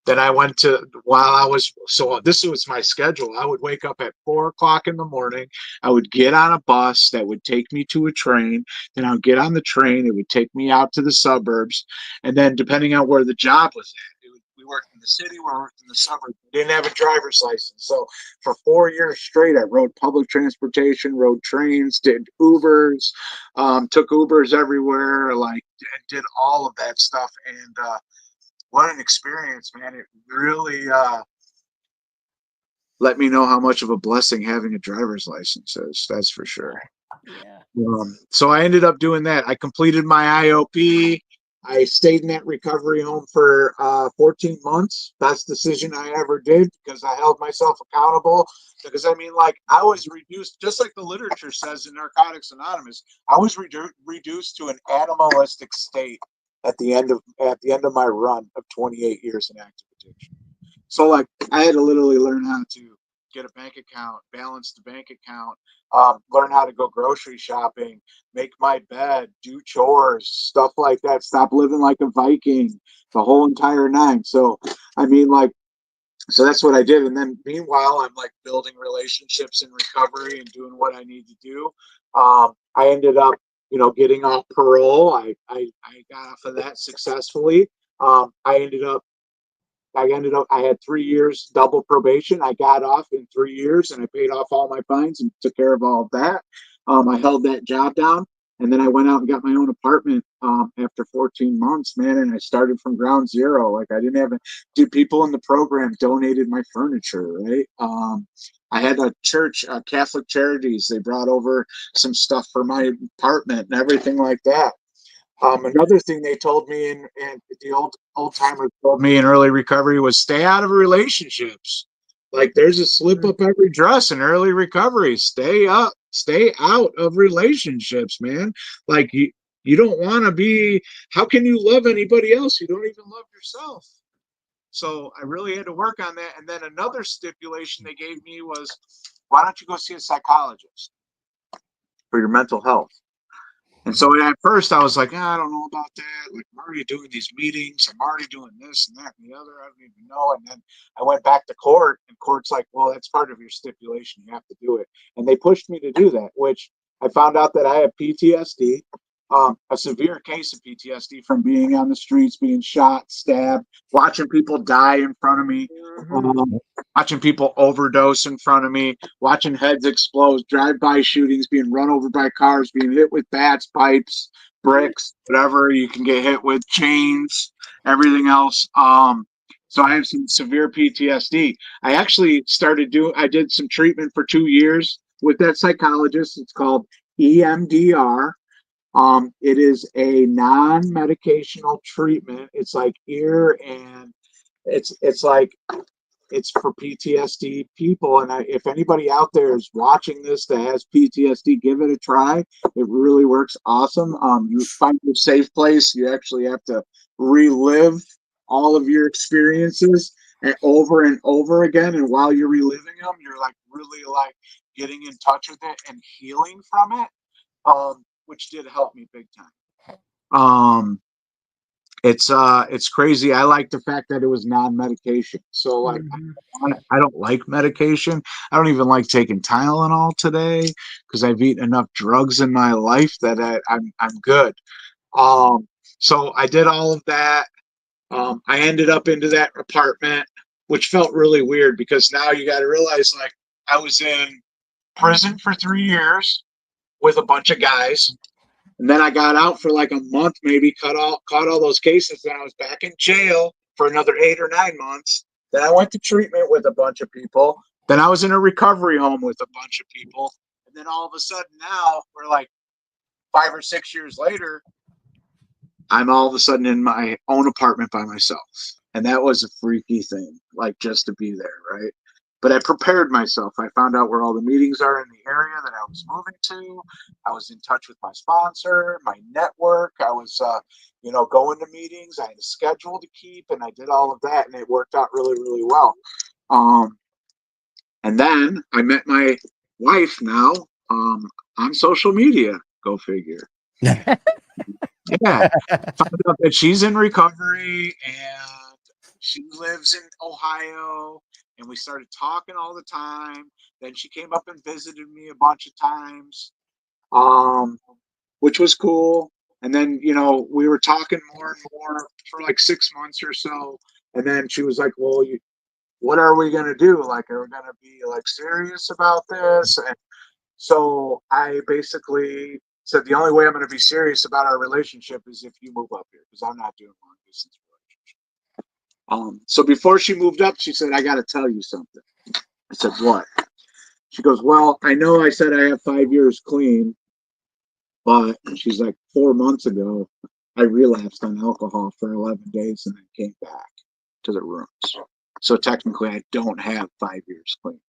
then I went to while I was so this was my schedule. I would wake up at 4 o'clock in the morning. I would get on a bus that would take me to a train. Then I would get on the train. It would take me out to the suburbs, and then depending on where the job was at, we worked in the city. We worked in the suburbs. We didn't have a driver's license, so for 4 years straight, I rode public transportation, rode trains, did Ubers, took Ubers everywhere, like did all of that stuff, and what an experience, man. It really let me know how much of a blessing having a driver's license is. That's for sure. Yeah. So I ended up doing that. I completed my IOP. I stayed in that recovery home for 14 months. Best decision I ever did because I held myself accountable. Because I mean, like I was reduced, just like the literature says in Narcotics Anonymous, I was reduced to an animalistic state at the end of my run of 28 years in active addiction. So like I had to literally learn how to get a bank account, balance the bank account, learn how to go grocery shopping, make my bed, do chores, stuff like that. Stop living like a Viking, the whole entire nine. So I mean, like, so that's what I did. And then meanwhile, I'm like building relationships in recovery and doing what I need to do. I ended up, you know, getting off parole. I got off of that successfully. I had 3 years double probation. I got off in 3 years and I paid off all my fines and took care of all of that. I held that job down and then I went out and got my own apartment after 14 months, man. And I started from ground zero. Like I didn't have people in the program donated my furniture, right? I had a church, Catholic Charities. They brought over some stuff for my apartment and everything like that. Another thing they told me, and the old timers told me in early recovery, was stay out of relationships. Like there's a slip up every dress in early recovery. Stay out of relationships, man. Like you don't want to be. How can you love anybody else? You don't even love yourself. So I really had to work on that. And then another stipulation they gave me was, why don't you go see a psychologist for your mental health? And so at first I was like, I don't know about that. Like I'm already doing these meetings. I'm already doing this and that and the other. I don't even know. And then I went back to court and court's like, well, that's part of your stipulation. You have to do it. And they pushed me to do that, which I found out that I have PTSD, a severe case of PTSD from being on the streets, being shot, stabbed, watching people die in front of me, Mhm. um, watching people overdose in front of me, watching heads explode, drive-by shootings, being run over by cars, being hit with bats, pipes, bricks, whatever you can get hit with, chains, everything else. So I have some severe PTSD. I did some treatment for 2 years with that psychologist. It's called EMDR. It is a non-medicational treatment. It's like ear and it's like it's for PTSD people. And if anybody out there is watching this that has PTSD, give it a try. It really works awesome. You find a safe place. You actually have to relive all of your experiences and over again. And while you're reliving them, you're like really like getting in touch with it and healing from it, which did help me big time. It's crazy. I like the fact that it was non-medication. So like Mhm. I don't like medication. I don't even like taking Tylenol today because I've eaten enough drugs in my life that I'm good. Um, So I did all of that. I ended up into that apartment, which felt really weird because now you got to realize, like, I was in prison for 3 years with a bunch of guys. And then I got out for like a month, maybe caught all those cases. Then I was back in jail for another 8 or 9 months. Then I went to treatment with a bunch of people. Then I was in a recovery home with a bunch of people. And then all of a sudden now we're like 5 or 6 years later, I'm all of a sudden in my own apartment by myself. And that was a freaky thing, like just to be there, right? But I prepared myself. I found out where all the meetings are in the area that I was moving to. I was in touch with my sponsor, my network. I was, going to meetings. I had a schedule to keep, and I did all of that, and it worked out really, really well. And then I met my wife now on social media. Go figure. Yeah, found out that she's in recovery and she lives in Ohio, and we started talking all the time. Then she came up and visited me a bunch of times, which was cool. And then, we were talking more and more for like 6 months or so. And then she was like, well, what are we going to do? Like, are we going to be like serious about this? And so I basically said the only way I'm going to be serious about our relationship is if you move up here, because I'm not doing long distance relationship. So before she moved up, she said, I got to tell you something. I said, what? She goes, well, I know I said I have 5 years clean, but she's like, 4 months ago, I relapsed on alcohol for 11 days and then came back to the rooms. So technically, I don't have 5 years clean.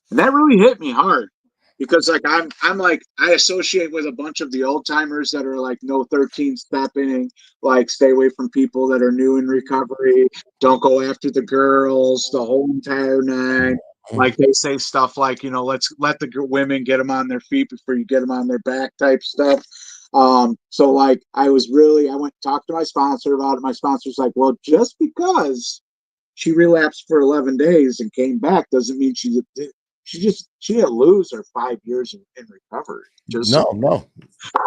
And that really hit me hard. Because like I'm like I associate with a bunch of the old timers that are like no 13 stepping, like stay away from people that are new in recovery, don't go after the girls, the whole entire nine. Like they say stuff like, let's let the women get them on their feet before you get them on their back type stuff. So like I went and talked to my sponsor about it. My sponsor's like, well, just because she relapsed for 11 days and came back doesn't mean she didn't lose her 5 years in recovery. No.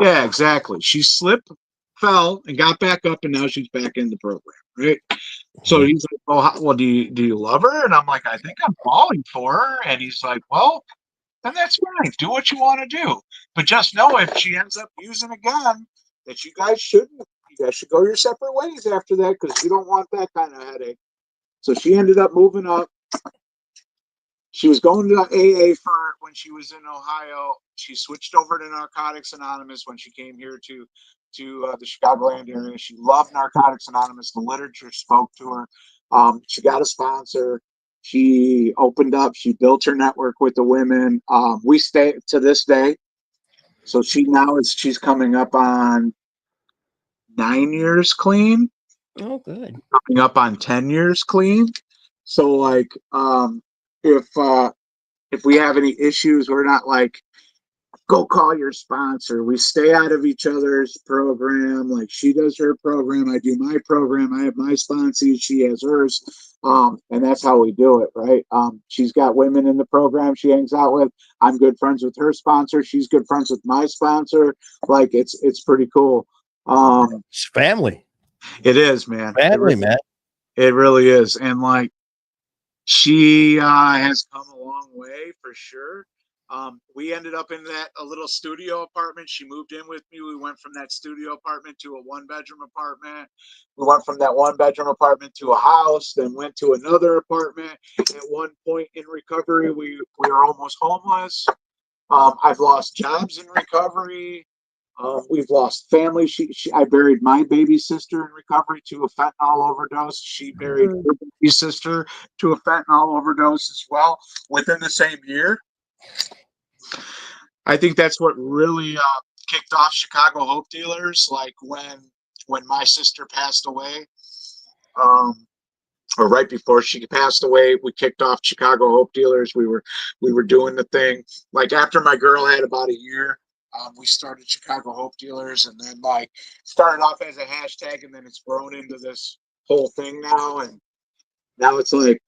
Yeah, exactly. She slipped, fell, and got back up, and now she's back in the program, right? So he's like, well, do you love her? And I'm like, I think I'm falling for her. And he's like, well, then that's fine. Do what you want to do. But just know if she ends up using a gun, that you guys should go your separate ways after that, because you don't want that kind of headache. So she ended up moving up. She was going to AA for when she was in Ohio. She switched over to Narcotics Anonymous when she came here to the Chicagoland area. She loved Narcotics Anonymous. The literature spoke to her. She got a sponsor. She opened up. She built her network with the women. We stay to this day. So she's coming up on 9 years clean. Oh, good. Coming up on 10 years clean. So like, if we have any issues, we're not like, go call your sponsor. We stay out of each other's program. Like she does her program, I do my program. I have my sponsee, she has hers, and that's how we do it, right? She's got women in the program she hangs out with. I'm good friends with her sponsor. She's good friends with my sponsor. Like it's pretty cool. It's family. It is, man. Family, man. It really is, and like. She has come a long way for sure. We ended up in a little studio apartment. She moved in with me. We went from that studio apartment to a 1-bedroom apartment. We went from that 1-bedroom apartment to a house, then went to another apartment. At one point in recovery, we were almost homeless. I've lost jobs in recovery. We've lost family. I buried my baby sister in recovery to a fentanyl overdose. She buried her baby sister to a fentanyl overdose as well within the same year. I think that's what really kicked off Chicago Hope Dealers. Like when my sister passed away, or right before she passed away, we kicked off Chicago Hope Dealers. We were doing the thing. Like after my girl had about a year. We started Chicago Hope Dealers, and then like started off as a hashtag, and then it's grown into this whole thing now. And now it's like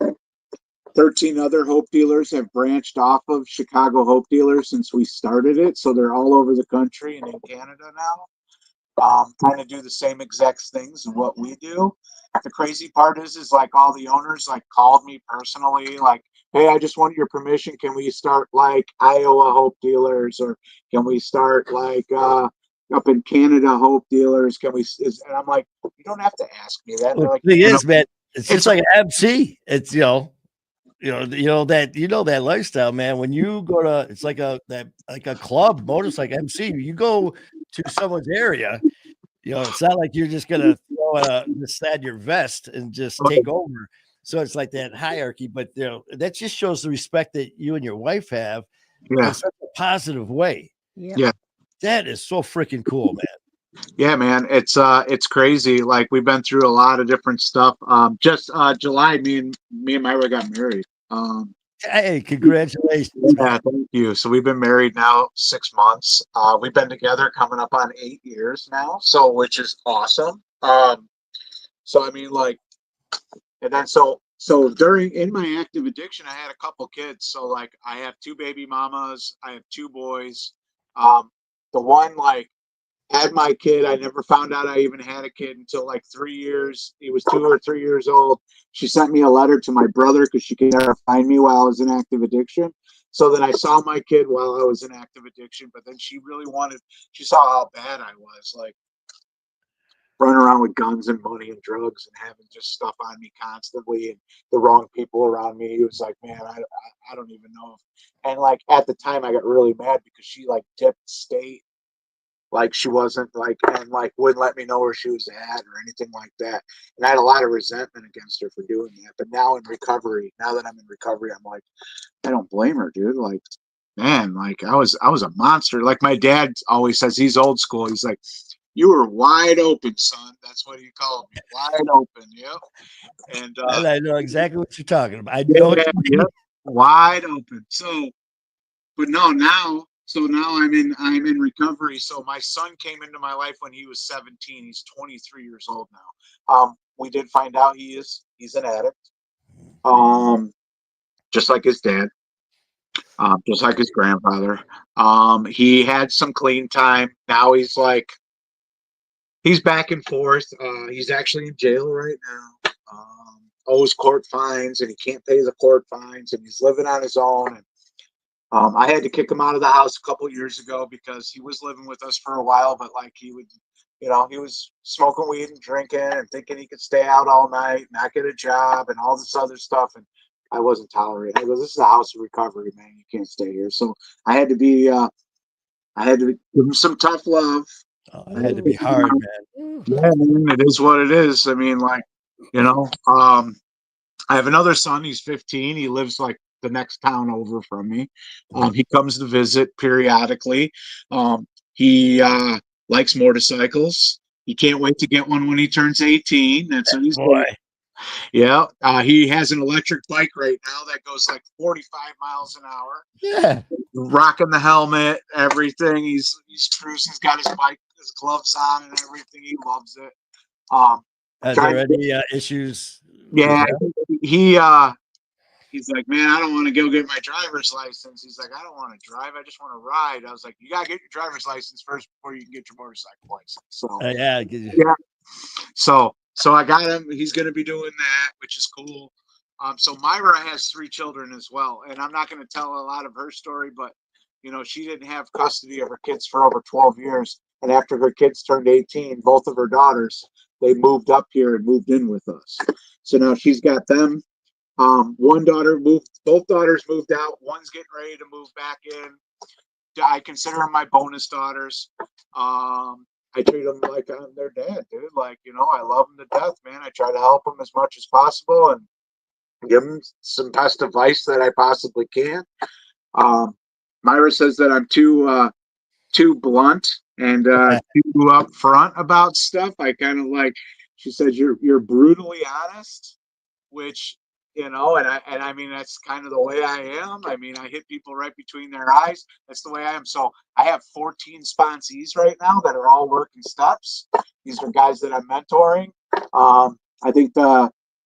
13 other Hope Dealers have branched off of Chicago Hope Dealers since we started it. So they're all over the country and in Canada now. kind of do the same exact things as what we do. The crazy part is like all the owners like called me personally, like, hey, I just want your permission. Can we start like Iowa Hope Dealers, or can we start like up in Canada Hope Dealers? Can we? And I'm like, you don't have to ask me that. Well, They're like, the thing you know, is, man, it's just it's like an MC. It's that lifestyle, man. When you go to, it's like a club motorcycle MC. You go to someone's area. It's not like you're just gonna throw this at your vest and just take over. So it's like that hierarchy, but that just shows the respect that you and your wife have in yeah, such a positive way. Yeah. yeah. That is so freaking cool, man. Yeah, man, it's crazy. Like we've been through a lot of different stuff. Just July, me and Myra got married. Hey, congratulations, Yeah, man. thank you. So we've been married now 6 months. We've been together coming up on 8 years now, so which is awesome. So I mean, like, and then so during in my active addiction, I had a couple kids. So like, I have two baby mamas. I have two boys. Um, the one like had my kid. I never found out I even had a kid until like 3 years. He was 2 or 3 years old. She sent me a letter to my brother because she could never find me while I was in active addiction. So then I saw my kid while I was in active addiction, but then she saw how bad I was, like running around with guns and money and drugs and having just stuff on me constantly and the wrong people around me. He was like, man, I don't even know. And like at the time, I got really mad because she like dipped state, like she wasn't like, and like wouldn't let me know where she was at or anything like that. And I had a lot of resentment against her for doing that. But now in recovery, now that I'm in recovery, I'm like, I don't blame her, dude. Like, man, like I was a monster. Like my dad always says, he's old school. He's like, you were wide open, son. That's what he called me, wide open. Yep. And And I know exactly what you're talking about. I know yeah, what you yep, mean. wide open. So but no, now I'm in recovery. So my son came into my life when he was 17. He's 23 years old now. We did find out he's an addict. Um, just like his dad, just like his grandfather. He had some clean time. Now he's back and forth. He's actually in jail right now. Owes court fines and he can't pay the court fines and he's living on his own. And I had to kick him out of the house a couple years ago because he was living with us for a while, but like he would, he was smoking weed and drinking and thinking he could stay out all night, not get a job, and all this other stuff. And I wasn't tolerating. I go, this is a house of recovery, man. You can't stay here. So I had to give him some tough love. Oh, it had to be hard, man. Ooh. Yeah, man, it is what it is. I mean, like, I have another son. He's 15. He lives like the next town over from me. He comes to visit periodically. He likes motorcycles. He can't wait to get one when he turns 18. That's what he's Boy. doing. Yeah. He has an electric bike right now that goes like 45 miles an hour. Yeah. Rocking the helmet, everything. He's cruising. He's got his bike, his gloves on, and everything. He loves it. Are Trying there to, any issues with yeah. that? He's like, man, I don't want to go get my driver's license. He's like, I don't want to drive. I just want to ride. I was like, you got to get your driver's license first before you can get your motorcycle license. So, Yeah. yeah. So I got him. He's going to be doing that, which is cool. So Myra has 3 children as well. And I'm not going to tell a lot of her story, but, she didn't have custody of her kids for over 12 years. And after her kids turned 18, both of her daughters, they moved up here and moved in with us. So now she's got them. Both daughters moved out. One's getting ready to move back in. I consider them my bonus daughters. I treat them like I'm their dad, dude. Like, I love them to death, man. I try to help them as much as possible and give them some best advice that I possibly can. Myra says that I'm too blunt and too upfront about stuff. I kind of like. She says you're brutally honest, which and I mean that's kind of the way I am. I mean I hit people right between their eyes. That's the way I am. So I have 14 sponsees right now that are all working steps. These are guys that I'm mentoring. I think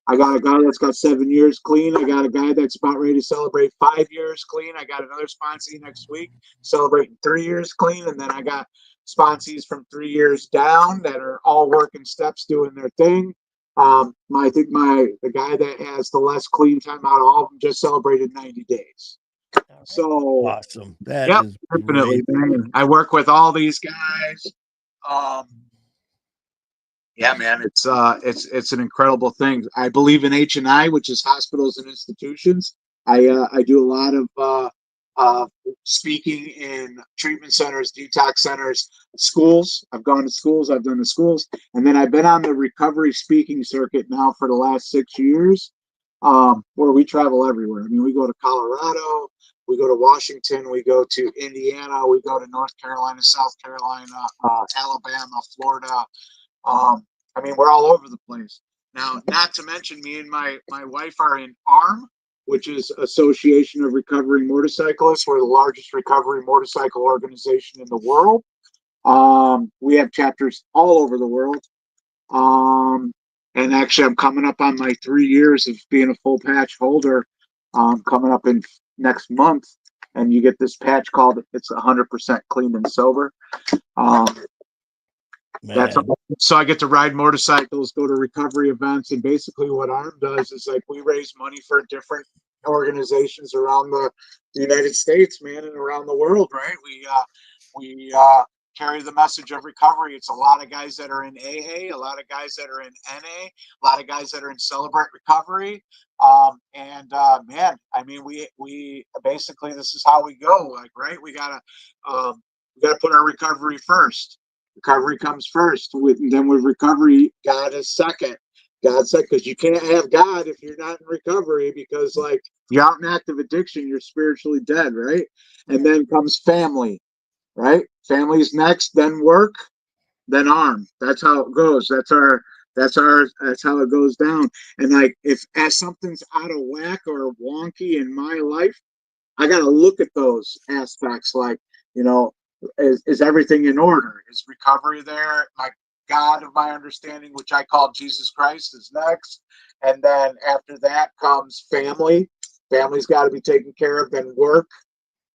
I got a guy that's got 7 years clean. I got a guy that's about ready to celebrate 5 years clean. I got another sponsee next week celebrating 3 years clean. And then I got sponsees from 3 years down that are all working steps doing their thing. I think the guy that has the less clean time out of all of them just celebrated 90 days. So Awesome. That yep, is definitely. great. Man. I work with all these guys. Yeah, man, it's an incredible thing. I believe in H&I, which is hospitals and institutions. I do a lot of speaking in treatment centers, detox centers, schools. I've gone to schools. I've done the schools, and then I've been on the recovery speaking circuit now for the last 6 years, where we travel everywhere. I mean, we go to Colorado, we go to Washington, we go to Indiana, we go to North Carolina, South Carolina, Alabama, Florida. I mean, we're all over the place. Now, not to mention, me and my wife are in ARM, which is Association of Recovering Motorcyclists. We're the largest recovery motorcycle organization in the world. We have chapters all over the world. And actually, I'm coming up on my 3 years of being a full patch holder, coming up in next month. And you get this patch called, it's 100% clean and sober. That's so I get to ride motorcycles, go to recovery events, and basically what ARM does is like we raise money for different organizations around the United States, man, and around the world, right? We carry the message of recovery. It's a lot of guys that are in AA, a lot of guys that are in NA, a lot of guys that are in Celebrate Recovery. Man, I mean, we basically, this is how we go. Like, right? We gotta put our recovery first. Recovery comes first. Then with recovery, God is second. God said, because you can't have God if you're not in recovery, because like if you're out in active addiction, you're spiritually dead, right? And then comes family, right? Family's next, then work, then ARM. That's how it goes. That's how it goes down. And like as something's out of whack or wonky in my life, I gotta look at those aspects like, is everything in order? Is recovery there? My God of my understanding, which I call Jesus Christ, is next. And then after that comes family. Family's got to be taken care of, then work,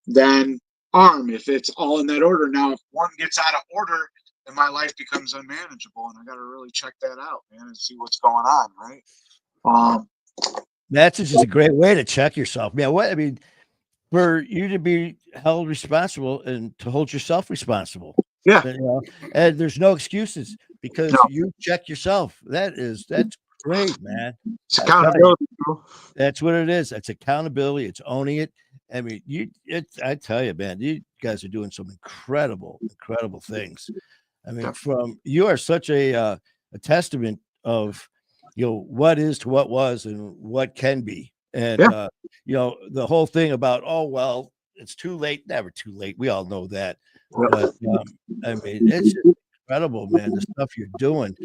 then ARM, if it's all in that order. Now, if one gets out of order, then my life becomes unmanageable. And I got to really check that out, man, and see what's going on, right? That's just a great way to check yourself. Man, for you to be held responsible and to hold yourself responsible. Yeah. And there's no excuses because No. you check yourself. That's great, man. It's accountability. That's what it is. That's accountability. It's owning it. I mean, I tell you, man, you guys are doing some incredible things. I mean, you are such a testament of, what is to what was and what can be. And, the whole thing about, oh, well, it's too late, never too late. We all know that. But, I mean, it's just incredible, man, the stuff you're doing.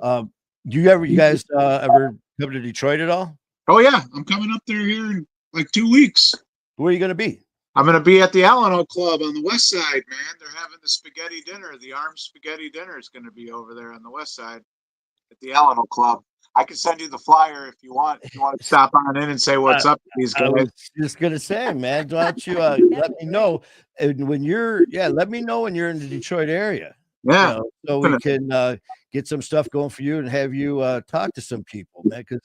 Do you guys ever come to Detroit at all? Oh, yeah. I'm coming up there here in like 2 weeks. Where are you going to be? I'm going to be at the Alano Club on the west side, man. They're having the spaghetti dinner. The ARM spaghetti dinner is going to be over there on the west side at the Alano Club. I can send you the flyer if you want. If you want to stop on in and say what's up to these guys. I was just going to say, man, why don't you let me know when let me know when you're in the Detroit area. Yeah. So we can get some stuff going for you and have you talk to some people, man, because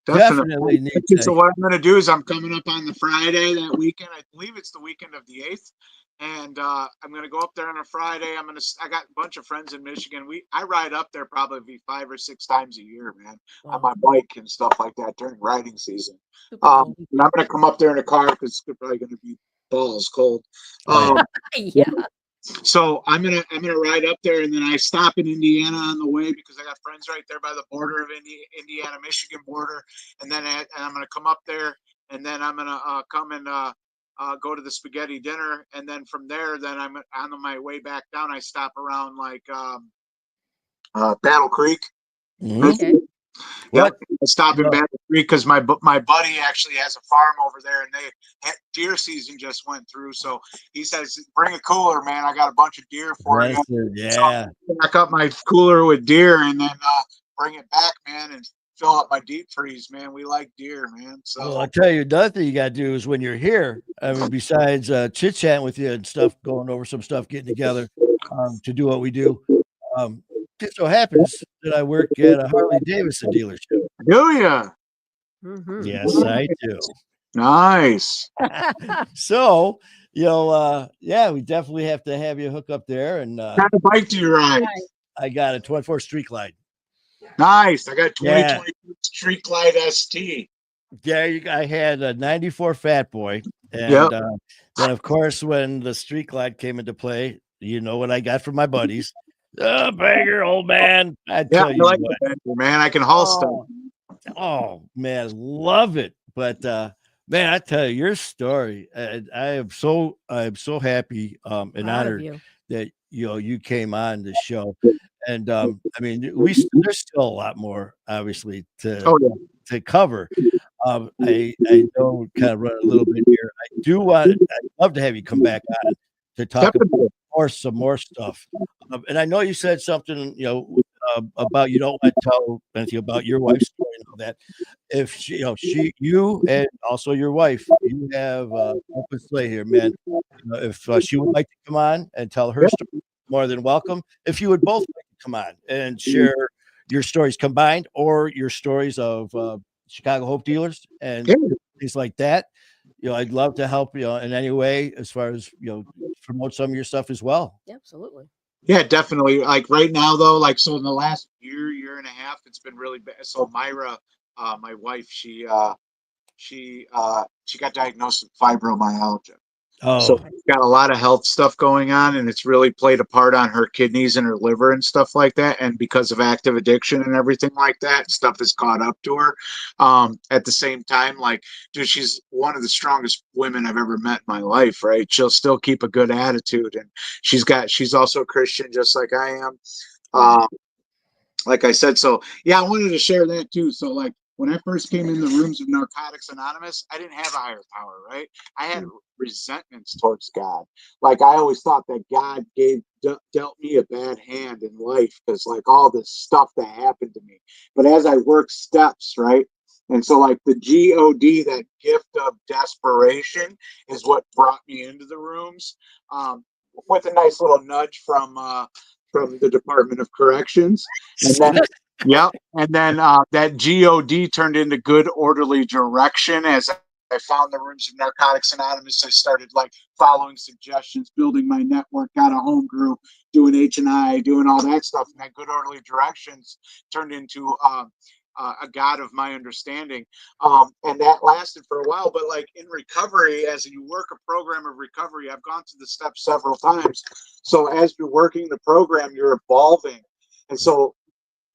definitely need to. So what I'm going to do is I'm coming up on the Friday that weekend. I believe it's the weekend of the 8th. And I'm going to go up there on a Friday. I got a bunch of friends in Michigan. I ride up there probably 5 or 6 times a year, man, on my bike and stuff like that during riding season. And I'm going to come up there in a car because it's probably going to be balls cold. Yeah. So I'm gonna ride up there, and then I stop in Indiana on the way because I got friends right there by the border of Indiana, Michigan border. And then I'm gonna come up there, and then I'm gonna come and go to the spaghetti dinner, and then from there, then I'm on my way back down. I stop around like Battle Creek. Okay. Yep. I stop in Battle Creek because my buddy actually has a farm over there, and deer season just went through. So he says, "Bring a cooler, man. I got a bunch of deer for you." Yeah. So pack up my cooler with deer, and then bring it back, man, and fill up my deep freeze, man. We like deer, man. So Well, I tell you, another thing you got to do is when you're here. I mean, besides chit chatting with you and stuff, going over some stuff, getting together to do what we do. Just so happens that I work at a Harley Davidson dealership. do ya? Mhm. Yes, I do. Nice. So, yeah, we definitely have to have you hook up there. And What kind of bike do you ride? I got a 24 Street Glide. Nice. I got Yeah. 2020 Street Glide ST. Yeah, I had a 94 Fat Boy. And Yep. then, of course, when the Street Glide came into play, you know what I got from my buddies. Banger, old man. I Yeah, tell I you like what. the Bender, man. I can haul stuff. Oh man, love it. But man, I tell you, your story. I'm so happy and Proud of honored you. that you came on the show. And I mean, there's still a lot more, obviously, Oh yeah. to cover. I know we kind of run a little bit here. I'd love to have you come back on to talk about Definitely. some more stuff. And I know you said something, about you don't want to tell anything about your wife's story and all that. If you and also your wife, you have open slate here, man. If she would like to come on and tell her Yeah. story, more than welcome. If you would both like to come on and share your stories combined or your stories of Chicago Hope Dealers and Yeah. things like that, I'd love to help in any way as far as promote some of your stuff as well. Absolutely. Yeah, definitely. Like right now, though, like so in the last year and a half, it's been really bad. So Myra, my wife, she got diagnosed with fibromyalgia. So Oh, she's got a lot of health stuff going on, and it's really played a part on her kidneys and her liver and stuff like that. And because of active addiction and everything like that, stuff has caught up to her. At the same time, like, dude, she's one of the strongest women I've ever met in my life, right? She'll still keep a good attitude, and she's also a Christian, just like I am. Um, like I said, so yeah, I wanted to share that too. So like when I first came in the rooms of Narcotics Anonymous, I didn't have a higher power, right? I had resentments towards God. Like I always thought that God dealt me a bad hand in life because like all this stuff that happened to me. But as I worked steps, right? And so like the God, that gift of desperation, is what brought me into the rooms, with a nice little nudge from the Department of Corrections. And then, yeah, and then that God turned into good orderly direction as I found the rooms of Narcotics Anonymous. I started like following suggestions, building my network, got a home group, doing H&I, doing all that stuff. And that good orderly directions turned into a God of my understanding. And that lasted for a while. But like in recovery, as you work a program of recovery, I've gone through the steps several times. So as you're working the program, you're evolving. And so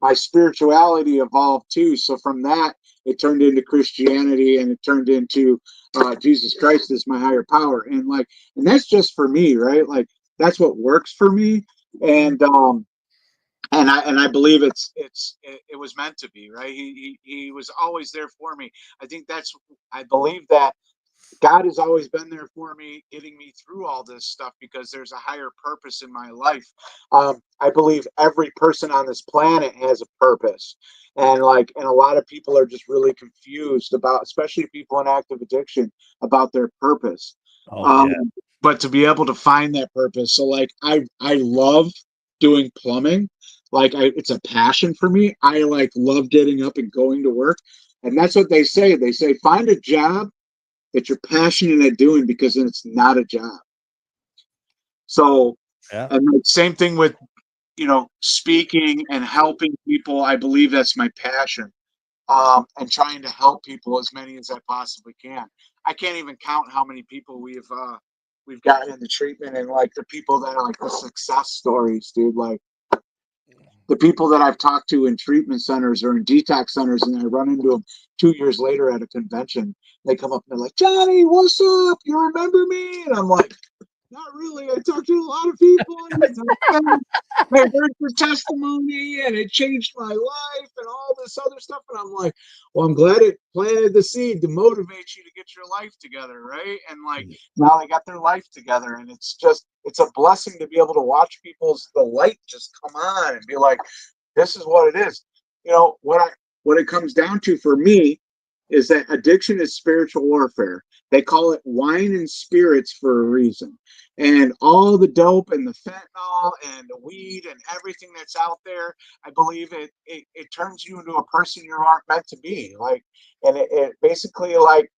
my spirituality evolved too. So from that, it turned into Christianity, and it turned into Jesus Christ is my higher power. And that's just for me, right? Like that's what works for me. And I believe it was meant to be, right? He was always there for me. I believe that God has always been there for me, getting me through all this stuff because there's a higher purpose in my life. I believe every person on this planet has a purpose, and a lot of people are just really confused about, especially people in active addiction, about their purpose. oh Um, yeah. but to be able to find that purpose, so like I love doing plumbing. It's a passion for me. I like love getting up and going to work, and that's what they say. They say find a job that you're passionate at doing because then it's not a job. So, Yeah. and the same thing with, speaking and helping people. I believe that's my passion. And trying to help people, as many as I possibly can. I can't even count how many people we've gotten into treatment, and like the people that are like the success stories, dude. Like the people that I've talked to in treatment centers or in detox centers, and I run into them 2 years later at a convention. They come up and they're like, "Johnny, what's up? You remember me?" And I'm like, "Not really. I talked to a lot of people, and I heard your testimony, and it changed my life, and all this other stuff." And I'm like, "Well, I'm glad it planted the seed to motivate you to get your life together, right?" And like now they got their life together, and it's a blessing to be able to watch the light just come on and be like, "This is what it is." What what it comes down to for me is that addiction is spiritual warfare. They call it wine and spirits for a reason. And all the dope and the fentanyl and the weed and everything that's out there, I believe it turns you into a person you aren't meant to be. Like, and it basically like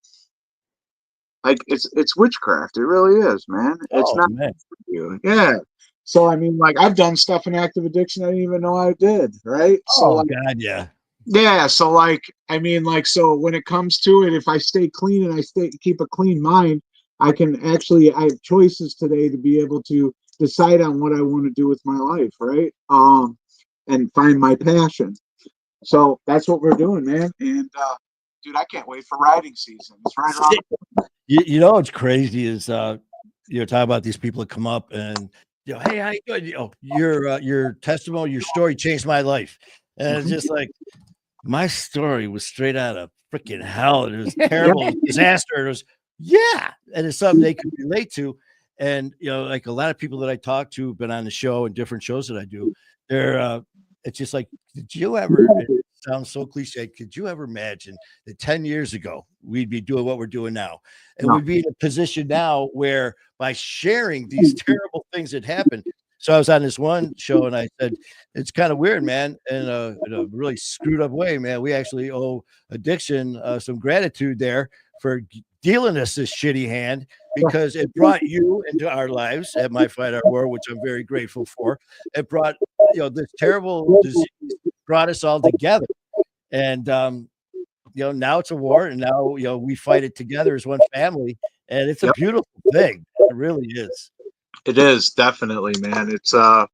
it's witchcraft. It really is, man. It's Oh not man. for you. Yeah. So I mean, like I've done stuff in active addiction I didn't even know I did. Right. So Oh like, God, yeah. yeah, so like I mean like so when it comes to it, if I stay clean and I keep a clean mind, I have choices today to be able to decide on what I want to do with my life, right? And find my passion. So that's what we're doing, man. And dude, I can't wait for riding season. It's right around. You know what's crazy is talk about these people that come up and hey, how you doing? Your testimony, your story changed my life. And it's just like my story was straight out of freaking hell. It was terrible disaster. It was and it's something they could relate to. And like a lot of people that I talk to have been on the show and different shows that I do, they're it's just like, did you ever, it sounds so cliche, could you ever imagine that 10 years ago we'd be doing what we're doing now? And No. we'd be in a position now where by sharing these terrible things that happen. So I was on this one show and I said, it's kind of weird, man. In a really screwed up way, man. We actually owe addiction some gratitude there for dealing us this shitty hand because it brought you into our lives at My Fight Art War, which I'm very grateful for. It brought, this terrible disease brought us all together. And, now it's a war and now, we fight it together as one family. And it's a beautiful thing. It really is. It is definitely, man. It's what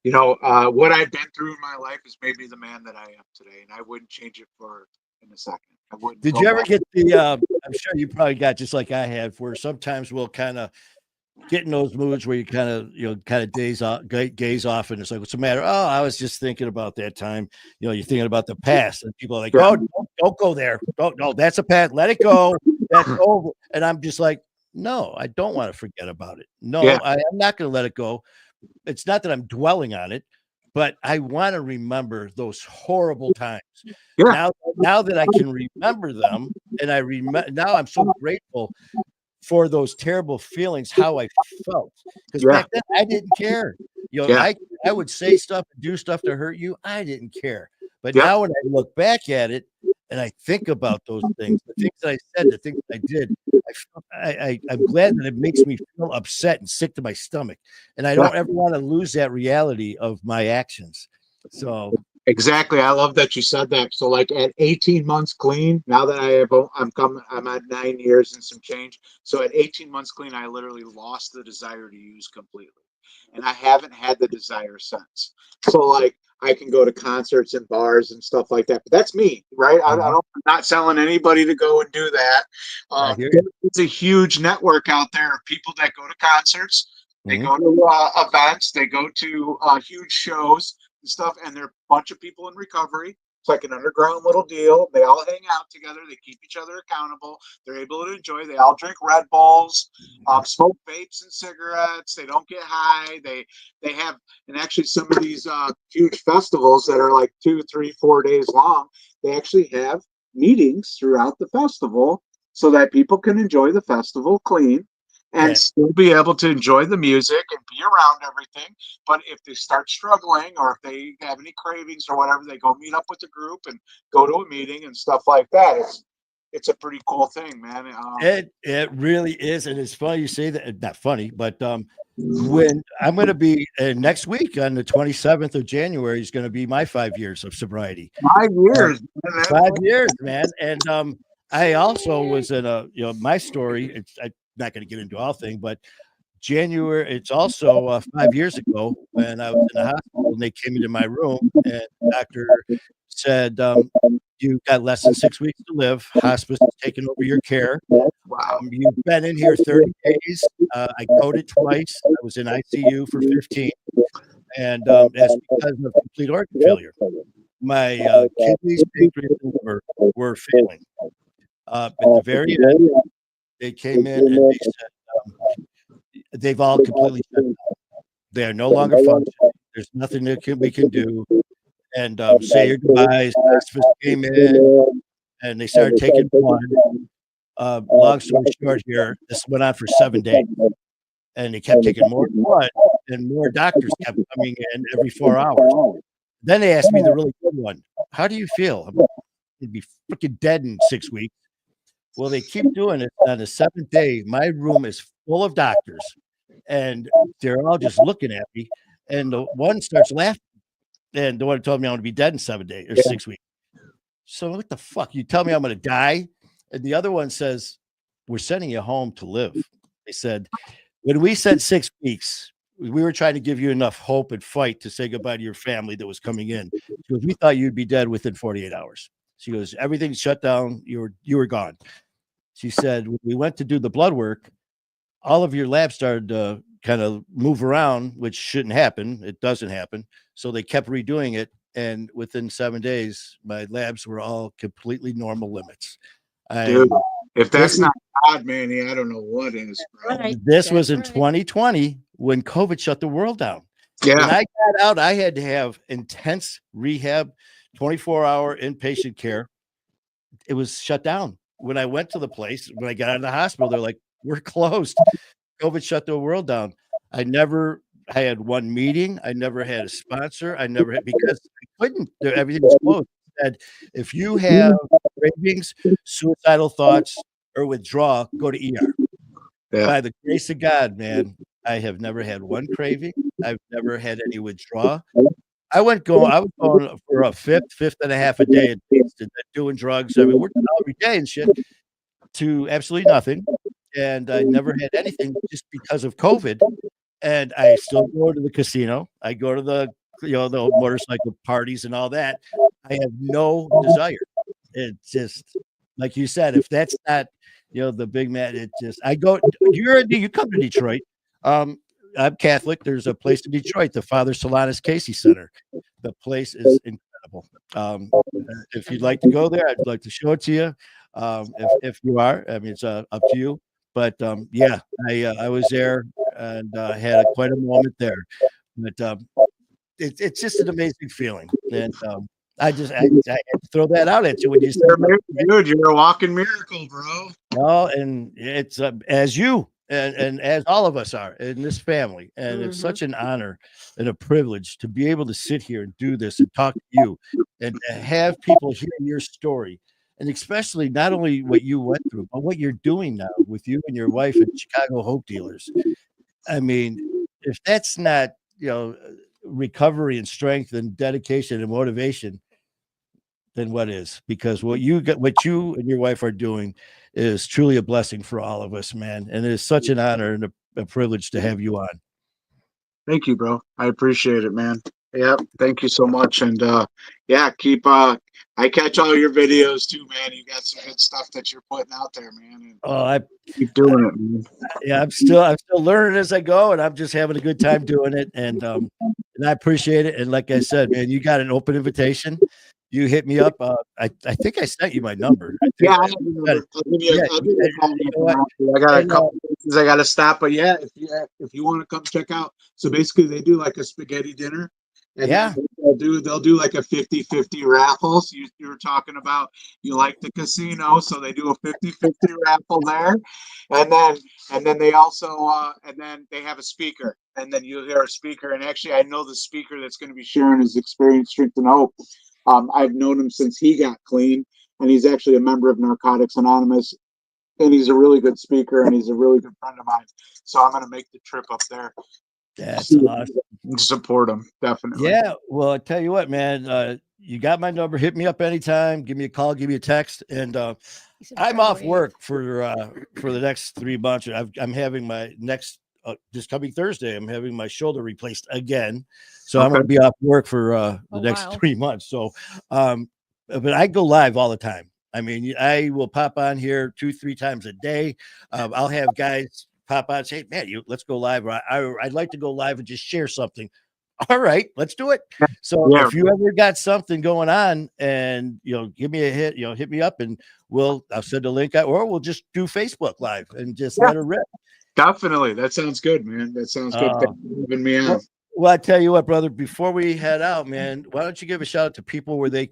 I've been through in my life has made me the man that I am today, and I wouldn't change it for in a second. I wouldn't. Did you ever get the? I'm sure you probably got just like I had, where sometimes we'll kind of get in those moods where you kind of gaze off, and it's like, what's the matter? Oh, I was just thinking about that time. You're thinking about the past, and people are like, oh, don't go there. No, that's a past. Let it go. That's over. And I'm just like, no, I don't want to forget about it. No, I'm not going to let it go. It's not that I'm dwelling on it, but I want to remember those horrible times. Yeah. Now that I can remember them, and now I'm so grateful for those terrible feelings, how I felt. Because back then I didn't care. I would say stuff and do stuff to hurt you. I didn't care. But now when I look back at it and I think about those things, the things that I said, the things that I did, I'm glad that it makes me feel upset and sick to my stomach. And I don't ever want to lose that reality of my actions. So exactly. I love that you said that. So like at 18 months clean, now that I'm at 9 years and some change. So at 18 months clean, I literally lost the desire to use completely. And I haven't had the desire since. So like I can go to concerts and bars and stuff like that. But that's me, right? I'm not selling anybody to go and do that. It's a huge network out there of people that go to concerts. They go to events. They go to huge shows and stuff. And they're a bunch of people in recovery. It's like an underground little deal. They all hang out together. They keep each other accountable. They're able to enjoy. They all drink Red Bulls, smoke vapes and cigarettes. They don't get high. They have, and actually some of these huge festivals that are like 2, 3, 4 days long, they actually have meetings throughout the festival so that people can enjoy the festival clean and still be able to enjoy the music and be around everything. But if they start struggling or if they have any cravings or whatever, they go meet up with the group and go to a meeting and stuff like that. It's a pretty cool thing, man. It really is. And it's funny you say that. Not funny, but when I'm going to be next week on the 27th of January is going to be my 5 years of sobriety. 5 years. 5 years, man. And I also was in my story. I'm not going to get into all things, but January, it's also 5 years ago when I was in the hospital and they came into my room and the doctor said, you've got less than 6 weeks to live. Hospice is taking over your care. You've been in here 30 days. I coded twice. I was in ICU for 15. And that's because of complete organ failure. My kidneys, pancreas, and liver were failing. At the very end, they came in and they said they've all completely shut down. They are no longer functioning. There's nothing that we can do. and say your goodbyes. Hospice came in and they started taking blood. Long story short here, this went on for 7 days. And they kept taking more blood and more doctors kept coming in every 4 hours. Then they asked me the really good one. How do you feel? I'm going to be freaking dead in 6 weeks. Well, they keep doing it. On the 7th day, my room is full of doctors and they're all just looking at me. And the one starts laughing. And the one told me I'm going to be dead in 7 days or 6 weeks. So what the fuck? You tell me I'm going to die? And the other one says, we're sending you home to live. They said, when we said 6 weeks, we were trying to give you enough hope and fight to say goodbye to your family that was coming in. She goes, we thought you'd be dead within 48 hours. She goes, everything's shut down. You were gone. She said, when we went to do the blood work, all of your labs started to kind of move around, which shouldn't happen. It doesn't happen. So they kept redoing it. And within 7 days, my labs were all completely normal limits. Dude, if that's not God, Manny, I don't know what is, bro. Right. This was in 2020 when COVID shut the world down. Yeah. When I got out, I had to have intense rehab, 24-hour inpatient care. It was shut down. When I went to the place, when I got out of the hospital, they're like, we're closed. COVID shut the world down. I had one meeting. I never had a sponsor. I never had, because I couldn't. Everything was closed. Said, if you have cravings, suicidal thoughts, or withdraw, go to ER. Yeah. By the grace of God, man, I have never had one craving. I've never had any withdraw. I was going for a fifth and a half a day, doing drugs. I mean, working every day and shit, to absolutely nothing. And I never had anything just because of COVID. And I still go to the casino. I go to the motorcycle parties and all that. I have no desire. It's just like you said, if that's not, the big man, you come to Detroit. I'm Catholic. There's a place in Detroit, the Father Solanus Casey Center. The place is incredible. If you'd like to go there, I'd like to show it to you. If you are, I mean, it's up to you. But yeah, I was there and had quite a moment there. But it's just an amazing feeling, and I had to throw that out at you when you said, "Dude, you're a walking miracle, bro." No, and it's as you and as all of us are in this family, and it's such an honor and a privilege to be able to sit here and do this and talk to you and to have people hear your story. And especially not only what you went through, but what you're doing now with you and your wife at Chicago Hope Dealers. I mean, if that's not, recovery and strength and dedication and motivation, then what is? Because what you and your wife are doing is truly a blessing for all of us, man. And it is such an honor and a privilege to have you on. Thank you, bro. I appreciate it, man. Yeah, thank you so much. And keep I catch all your videos too, man. You got some good stuff that you're putting out there, man. And I keep doing it, man. Yeah, I'm still learning as I go, and I'm just having a good time doing it. And I appreciate it. And like I said, man, you got an open invitation. You hit me up. I think I sent you my number. Yeah, I'll give you a call. I got a couple places I got to stop, but yeah, if you want to come check out. So basically, they do like a spaghetti dinner. And they'll do like a 50-50 raffles. You were talking about, you like the casino, so they do a 50-50 raffle there. And then they also and then they have a speaker, and then you'll hear a speaker. And actually, I know the speaker that's going to be sharing his experience, strength, and hope. I've known him since he got clean, and he's actually a member of Narcotics Anonymous, and he's a really good speaker, and he's a really good friend of mine. So I'm going to make the trip up there. That's awesome. Support him, definitely. Yeah, well, I tell you what, man, you got my number. Hit me up anytime. Give me a call. Give me a text. And I'm off work for the next 3 months. I'm having my next this coming Thursday. I'm having my shoulder replaced again, so I'm going to be off work for the next 3 months. So, but I go live all the time. I mean, I will pop on here 2-3 times a day. I'll have guys pop on and say, man, let's go live. I'd like to go live and just share something. All right, let's do it. So if you ever got something going on and, give me a hit, hit me up and I'll send a link out, or we'll just do Facebook Live and just let it rip. Definitely. That sounds good, man. That sounds good. Thanks for having me on. Well, I tell you what, brother, before we head out, man, why don't you give a shout out to people where do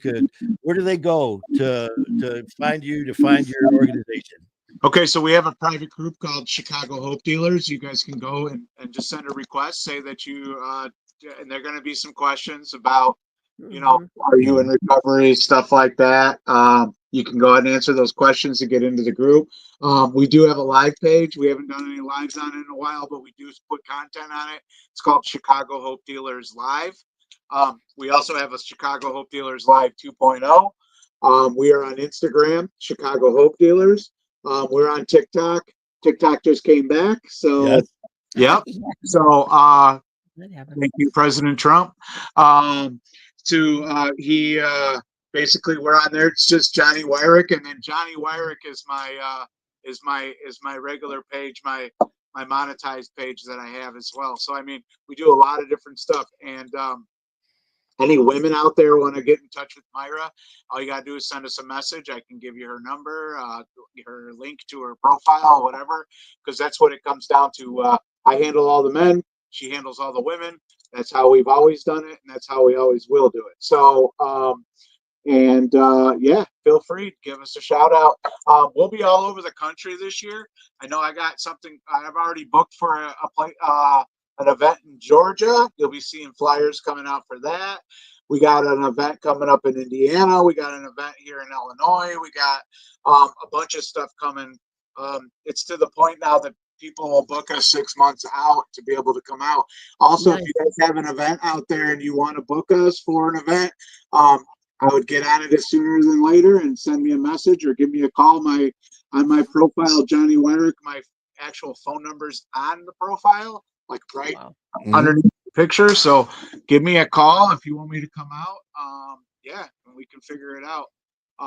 they go to find you, to find your organization? Okay, so we have a private group called Chicago Hope Dealers. You guys can go and just send a request, say that you, and there are going to be some questions about, are you in recovery, stuff like that. You can go ahead and answer those questions to get into the group. We do have a live page. We haven't done any lives on it in a while, but we do put content on it. It's called Chicago Hope Dealers Live. We also have a Chicago Hope Dealers Live 2.0. We are on Instagram, Chicago Hope Dealers. We're on TikTok. TikTok just came back. So, Yes. yep. Yeah. So, That happened. thank you, President Trump. He basically we're on there. It's just Johnny Weirich, and then Johnny Weirich is my regular page, my monetized page that I have as well. So I mean, we do a lot of different stuff, and any women out there want to get in touch with Myra, all you got to do is send us a message. I can give you her number, her link to her profile, whatever, because that's what it comes down to. I handle all the men. She handles all the women. That's how we've always done it, and that's how we always will do it. So, yeah, feel free to give us a shout out. We'll be all over the country this year. I know I got something I've already booked for an event in Georgia. You'll be seeing flyers coming out for that. We got an event coming up in Indiana. We got an event here in Illinois. We got a bunch of stuff coming. It's to the point now that people will book us 6 months out to be able to come out. Also, Nice. if you guys have an event out there and you want to book us for an event, I would get on it as sooner than later and send me a message or give me a call. On my profile, Johnny Weirich, my actual phone number's on the profile, like right underneath the picture. So give me a call if you want me to come out. Yeah, and we can figure it out.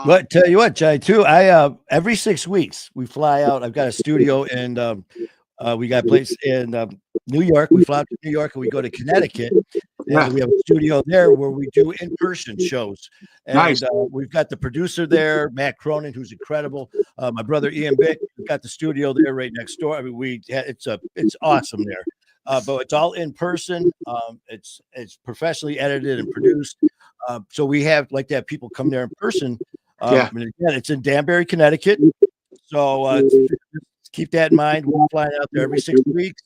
But tell you what, Jai, too, I every 6 weeks we fly out. I've got a studio and we got a place in New York. We fly out to New York and we go to Connecticut. Yeah. And we have a studio there where we do in-person shows. And Nice. We've got the producer there, Matt Cronin, who's incredible. My brother Ian Bick, we've got the studio there right next door. I mean, it's awesome there. But it's all in person. It's professionally edited and produced. So we have like to have people come there in person. Yeah. And again, it's in Danbury, Connecticut. So keep that in mind. We're flying out there every 6 weeks.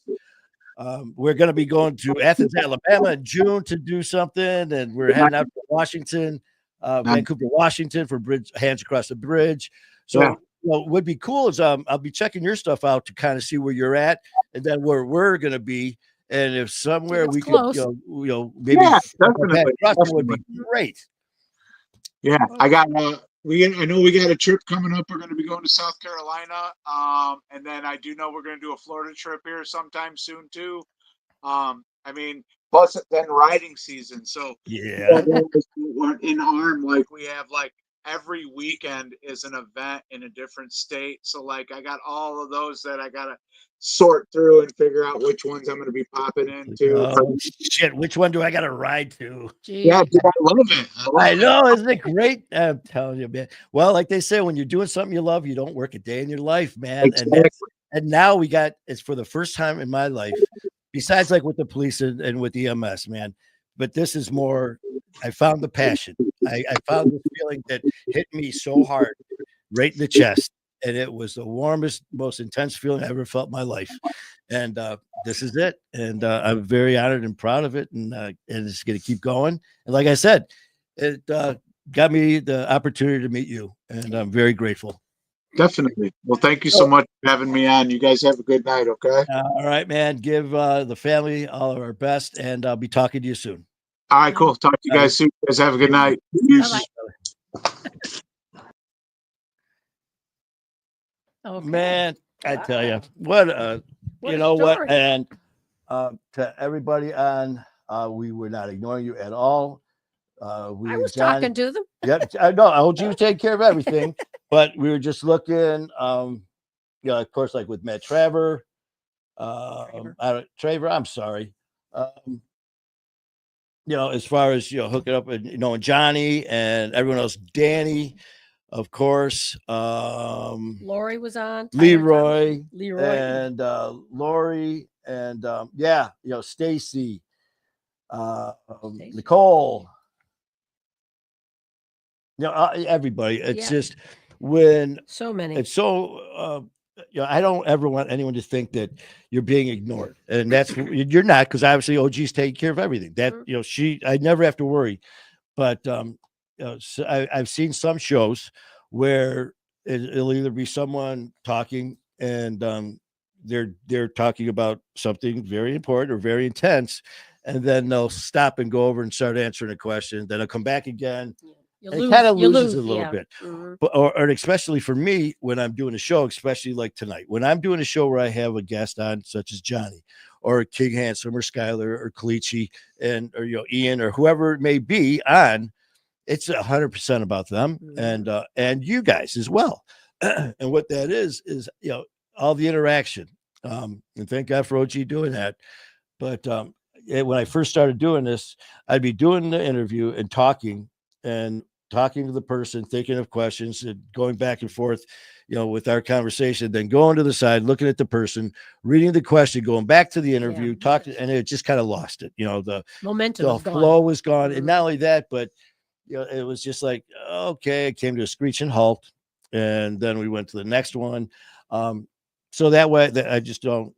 We're going to be going to Athens, Alabama in June to do something, and we're heading out to Washington, Vancouver, Washington for Hands Across the Bridge. So what would be cool is I'll be checking your stuff out to kind of see where you're at, and then where we're going to be, and if somewhere we could, maybe would be great. Yeah, I got I know we got a trip coming up. We're going to be going to South Carolina, and then I do know we're going to do a Florida trip here sometime soon too. I mean, plus then riding season. So yeah, we're in arm. Like we have like every weekend is an event in a different state. So like I got all of those that I gotta sort through and figure out which ones I'm going to be popping into. Oh, shit, which one do I got to ride to? Yeah, dude, I love it. I know, isn't it great? I'm telling you, man. Well, like they say, when you're doing something you love, you don't work a day in your life, man. Exactly. And now it's for the first time in my life, besides like with the police and with EMS, man. But this is more, I found the passion. I found this feeling that hit me so hard right in the chest. And it was the warmest, most intense feeling I ever felt in my life. And this is it. And I'm very honored and proud of it. And it's going to keep going. And like I said, it got me the opportunity to meet you. And I'm very grateful. Definitely. Well, thank you so much for having me on. You guys have a good night, okay? All right, man. Give the family all of our best. And I'll be talking to you soon. All right, cool. Talk to you guys soon. You guys have a good night. Peace. Okay. Man, I tell you, what you know story. what? And to everybody on, we were not ignoring you at all. I was talking to them. Yep, I know. I told you to take care of everything, but we were just looking. Of course, like with Matt Traver, Traver. I'm sorry. As far as hooking up and and Johnny and everyone else, Danny. Of course, Lori was on. Leroy, Leroy, and Lori, and Stacy, Nicole. Everybody. It's just when so many. It's so. I don't ever want anyone to think that you're being ignored, and that's you're not, because obviously OG's taking care of everything. That I never have to worry. But so I've seen some shows where it'll either be someone talking and they're talking about something very important or very intense, and then they'll stop and go over and start answering a question. Then I'll come back again. It kind of loses a little bit. But or especially for me when I'm doing a show, especially like tonight, when I'm doing a show where I have a guest on, such as Johnny or King Handsome or Skylar or Kalichi or Ian or whoever it may be on, it's 100% about them and you guys as well. And what that is all the interaction. And thank God for OG doing that. But when I first started doing this, I'd be doing the interview and talking to the person, thinking of questions and going back and forth, with our conversation, then going to the side, looking at the person, reading the question, going back to the interview, talking, and it just kind of lost it. The momentum, the flow was gone. And not only that, but it was just like, okay, it came to a screeching halt. And then we went to the next one. So that way that I just don't,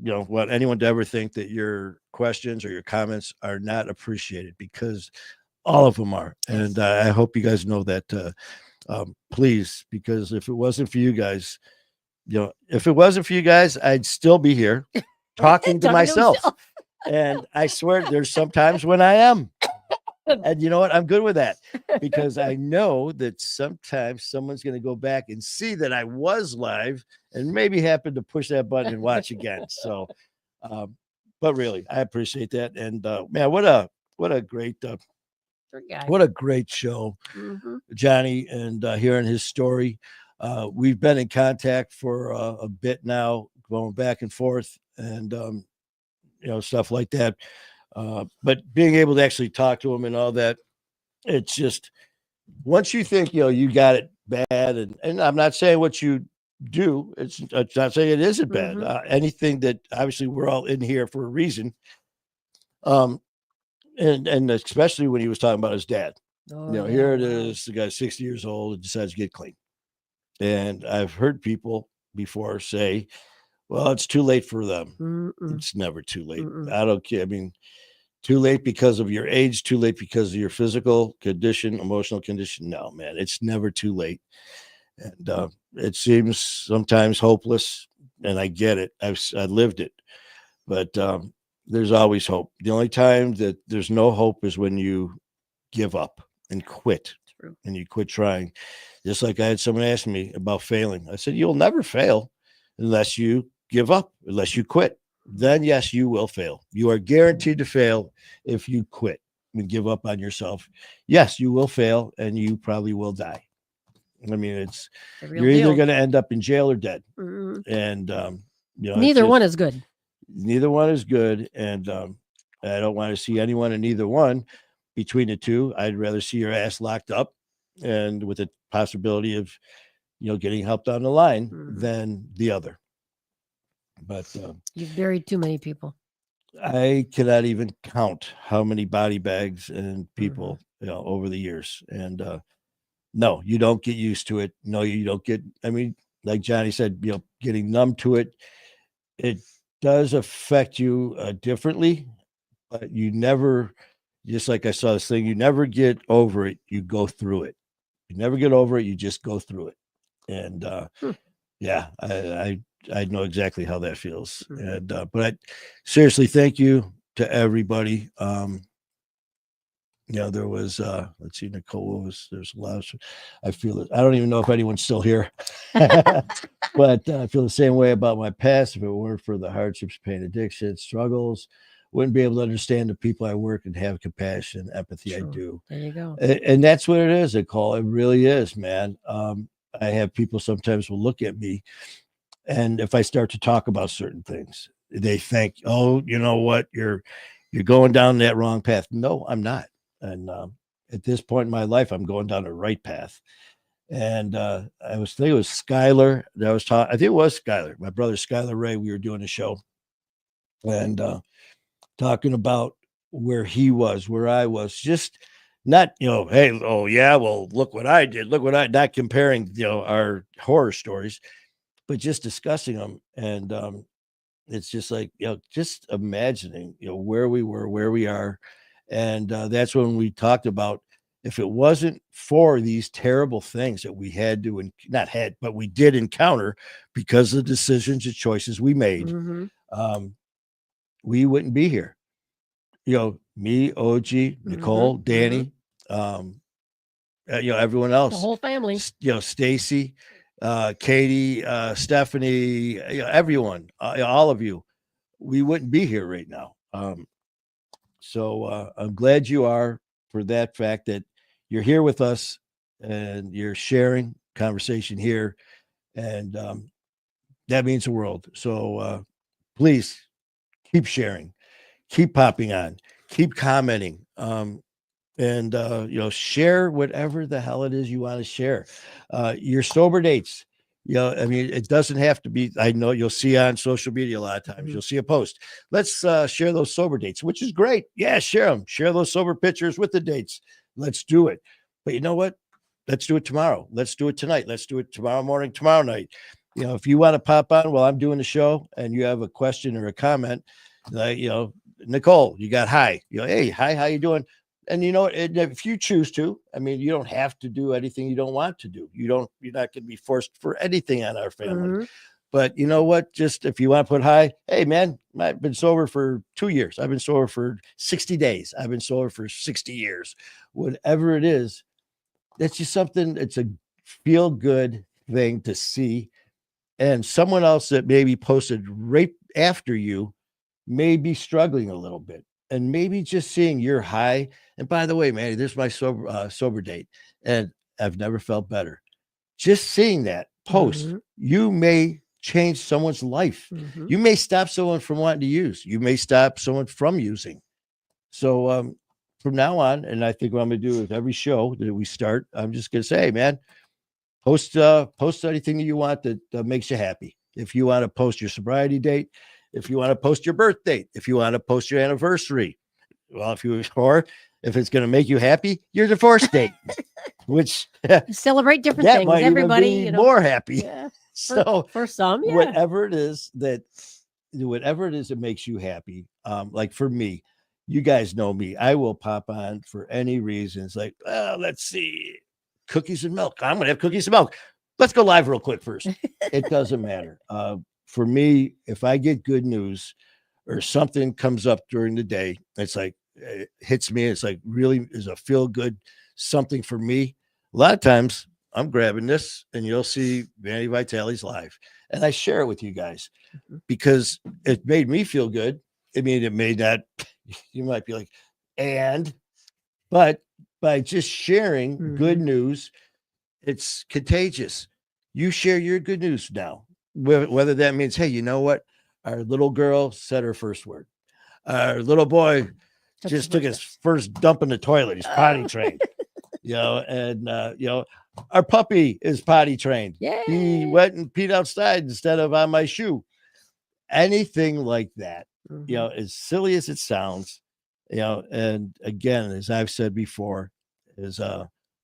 want anyone to ever think that your questions or your comments are not appreciated, because all of them are. And I hope you guys know that, please, because if it wasn't for you guys, I'd still be here talking to myself. And I swear there's sometimes when I am. And you know what? I'm good with that, because I know that sometimes someone's going to go back and see that I was live and maybe happen to push that button and watch again. So, but really, I appreciate that. And man, what a great show, Johnny, and hearing his story. We've been in contact for a bit now, going back and forth, and stuff like that. But being able to actually talk to him and all that, it's just, once you think you got it bad, and I'm not saying what you do, it's not saying it isn't bad. Anything that, obviously we're all in here for a reason. And especially when he was talking about his dad. Here it is, the guy's 60 years old and decides to get clean. And I've heard people before say, well, it's too late for them. It's never too late. I don't care. I mean, too late because of your age, too late because of your physical condition, emotional condition. No, man, it's never too late. And it seems sometimes hopeless, and I get it. I lived it. But there's always hope. The only time that there's no hope is when you give up and quit. True. And you quit trying. Just like I had someone ask me about failing. I said, you'll never fail unless you give up, unless you quit. Then yes, you will fail. You are guaranteed to fail if you quit and give up on yourself. Yes, you will fail, and you probably will die. I mean, you're either going to end up in jail or dead. And neither one is good. Neither one is good. And I don't want to see anyone in either one. Between the two, I'd rather see your ass locked up and with the possibility of, getting help down the line than the other. But you've buried too many people. I cannot even count how many body bags and people, over the years. And no, you don't get used to it. No, you don't get, I mean, like Johnny said, getting numb to it. It does affect you differently, but you never, just like I saw this thing, you never get over it. You go through it. You never get over it. You just go through it. And yeah, I know exactly how that feels. And but I seriously thank you to everybody. There was let's see, Nicole there's a lot of, I feel it. I don't even know if anyone's still here. But I feel the same way about my past. If it weren't for the hardships, pain, addiction, struggles, wouldn't be able to understand the people I work and have compassion, empathy. True. I do. There you go. And that's what it is, Nicole. It really is, man. I have people sometimes will look at me, and if I start to talk about certain things, they think, oh, you know what, you're going down that wrong path. No, I'm not. And at this point in my life, I'm going down the right path. And I was thinking it was Skylar that I was talking. I think it was Skylar, my brother Skylar Ray. We were doing a show and talking about where he was, where I was, just not, hey, oh yeah, well, look what I did. Look what not comparing, our horror stories, but just discussing them. And it's just like, just imagining, where we were, where we are. And that's when we talked about, if it wasn't for these terrible things that we had to, but we did encounter because of the decisions and choices we made, we wouldn't be here. Me, OG, Nicole, Danny, everyone else, the whole family, Stacy, Katie, Stephanie, everyone, all of you, we wouldn't be here right now. So I'm glad you are, for that fact that you're here with us and you're sharing conversation here. And that means the world. So please keep sharing, keep popping on, keep commenting. And share whatever the hell it is you want to share. Your sober dates. I mean, it doesn't have to be. I know you'll see on social media a lot of times. You'll see a post. Let's share those sober dates, which is great. Yeah, share them. Share those sober pictures with the dates. Let's do it. But you know what? Let's do it tomorrow. Let's do it tonight. Let's do it tomorrow morning, tomorrow night. If you want to pop on while I'm doing the show and you have a question or a comment, Nicole, you got hi. Hey, hi, how you doing? And if you choose to, I mean, you don't have to do anything you don't want to do. You're not going to be forced for anything on our family. But you know what? Just if you want to put hi, hey man, I've been sober for 2 years. I've been sober for 60 days. I've been sober for 60 years. Whatever it is, that's just something. It's a feel good thing to see. And someone else that maybe posted right after you may be struggling a little bit. And maybe just seeing your high. And by the way, Manny, this is my sober date, and I've never felt better. Just seeing that post, you may change someone's life. You may stop someone from wanting to use. You may stop someone from using. So from now on, and I think what I'm going to do with every show that we start, I'm just going to say, hey, man, post anything that you want that makes you happy. If you want to post your sobriety date, if you want to post your birth date, if you want to post your anniversary, well, if it's going to make you happy, your divorce date, which celebrate different things. Might Everybody, even be more happy. Yeah. So for some, yeah. whatever it is that makes you happy. Like for me, you guys know me. I will pop on for any reasons. Like, let's see, cookies and milk. I'm going to have cookies and milk. Let's go live real quick first. It doesn't matter. For me, if I get good news or something comes up during the day, it's like, it hits me. It's like really is a feel good something for me. A lot of times I'm grabbing this and you'll see Manny Vitale's live and I share it with you guys because it made me feel good. I mean, it may not, you might be like, but by just sharing good news, it's contagious. You share your good news now, whether that means, hey, you know what? Our little girl said her first word. Our little boy just took his first dump in the toilet. He's potty trained, and our puppy is potty trained. Yay. He went and peed outside instead of on my shoe. Anything like that, as silly as it sounds, and again, as I've said before, is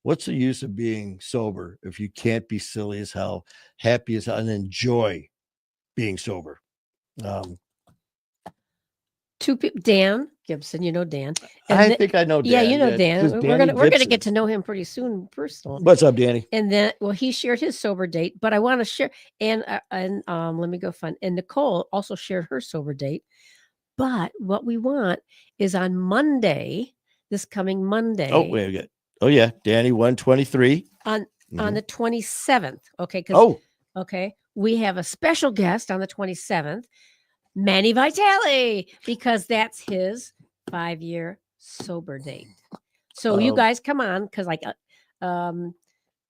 what's the use of being sober if you can't be silly as hell, happy as hell, and enjoy being sober? Two people, Dan Gibson, Dan. And I think I know Dan. Yeah, you know Dan. We're gonna get to know him pretty soon, personally. What's up, Danny? And then, he shared his sober date, but I want to share and let me go find. And Nicole also shared her sober date. But what we want is on Monday, this coming Monday. Oh, wait a minute. Oh yeah, Danny 123 on the 27th. Okay, okay, we have a special guest on the 27th. Manny Vitale, because that's his 5-year sober date. So you guys come on, because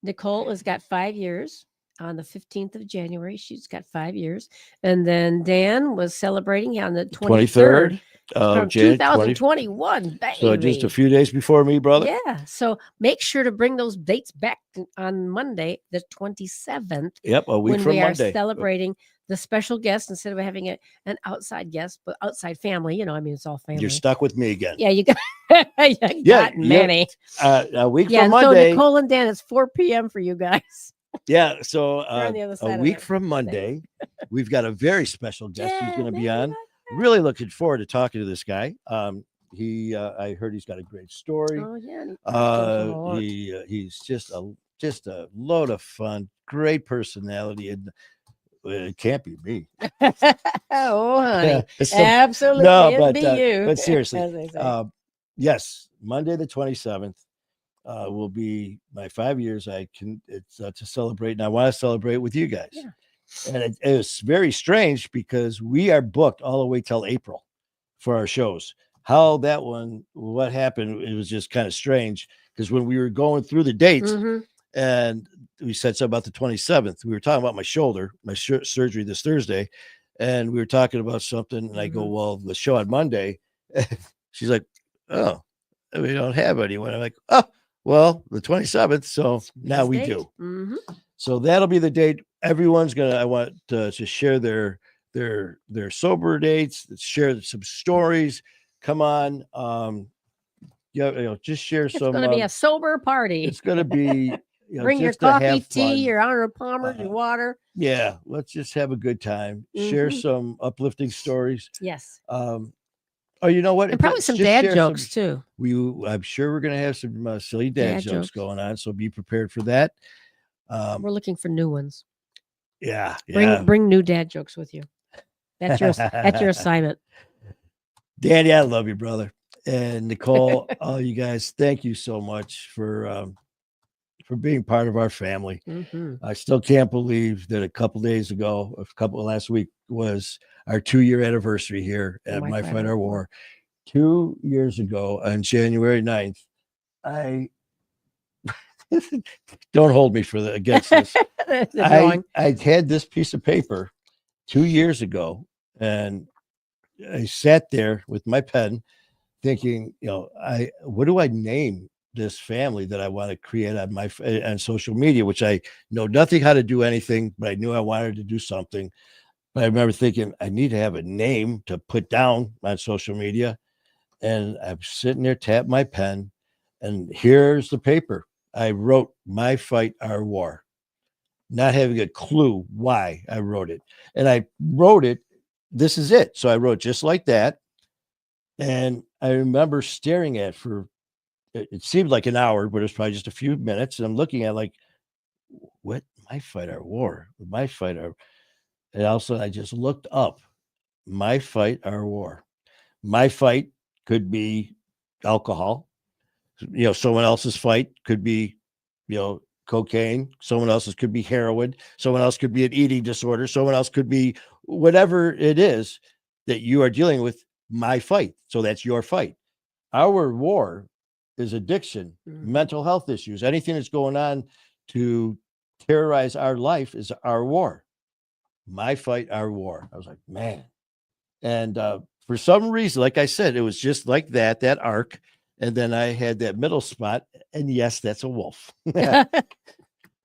Nicole has got 5 years on the 15th of January. She's got 5 years. And then Dan was celebrating on the 23rd. of from January 2021, baby. So just a few days before me, brother. Yeah. So make sure to bring those dates back on Monday, the 27th. Yep, a week when from we Monday. are celebrating the special guest instead of having an outside guest, but outside family. You know, I mean, it's all family. You're stuck with me again. Yeah, you got, you got many. A week Yeah, from so Monday. Nicole and Dan, it's 4 p.m. for you guys. Yeah, so on the other a side of week that from state. Monday, we've got a very special guest who's going to be Yeah, on. Really looking forward to talking to this guy. I heard he's got a great story. Oh yeah, He's just a load of fun, great personality, and it can't be me. oh honey, It's absolutely, no, it'd be you. but seriously, as they say. yes, Monday the 27th will be my 5 years. It's to celebrate, and I want to celebrate with you guys. Yeah. And it was very strange because we are booked all the way till April for our shows. What happened, it was just kind of strange because when we were going through the dates and we said something about the 27th, we were talking about my shoulder, my surgery this Thursday, and we were talking about something, and I go, well, the show on Monday. She's like, oh, we don't have anyone. I'm like, oh, well, the 27th. So now we do. So that'll be the date. Everyone's I want to share their sober dates, share some stories. Come on. Just share some. It's going to be a sober party. It's going to be, bring your coffee, tea, your Arnold Palmer, your water. Yeah. Let's just have a good time. Share some uplifting stories. Yes. Oh, you know what? And probably some dad jokes too. I'm sure we're going to have some silly dad jokes going on. So be prepared for that. We're looking for new ones. Yeah. Bring new dad jokes with you. That's your assignment. Danny, I love you, brother. And Nicole, all you guys, thank you so much for being part of our family. I still can't believe that a couple days ago, last week was our 2-year anniversary here at My Fight Our War. 2 years ago on January 9th, don't hold me against this. I had this piece of paper 2 years ago, and I sat there with my pen thinking, what do I name this family that I want to create on social media, which I know nothing how to do anything, but I knew I wanted to do something. But I remember thinking I need to have a name to put down on social media. And I'm sitting there, tap my pen, and here's the paper. I wrote My Fight Our War, not having a clue why I wrote it. And I wrote it, this is it. So I wrote just like that. And I remember staring at it seemed like an hour, but it was probably just a few minutes. And I'm looking at what? My Fight Our War, My Fight Our. And also I just looked up My Fight Our War. My fight could be alcohol. Someone else's fight could be, cocaine. Someone else's could be heroin. Someone else could be an eating disorder. Someone else could be whatever it is that you are dealing with. My fight. So that's your fight. Our war is addiction, mental health issues, anything that's going on to terrorize our life is our war. My Fight Our War. I was like, man. And for some reason, like I said, it was just like that arc. And then I had that middle spot. And yes, that's a wolf.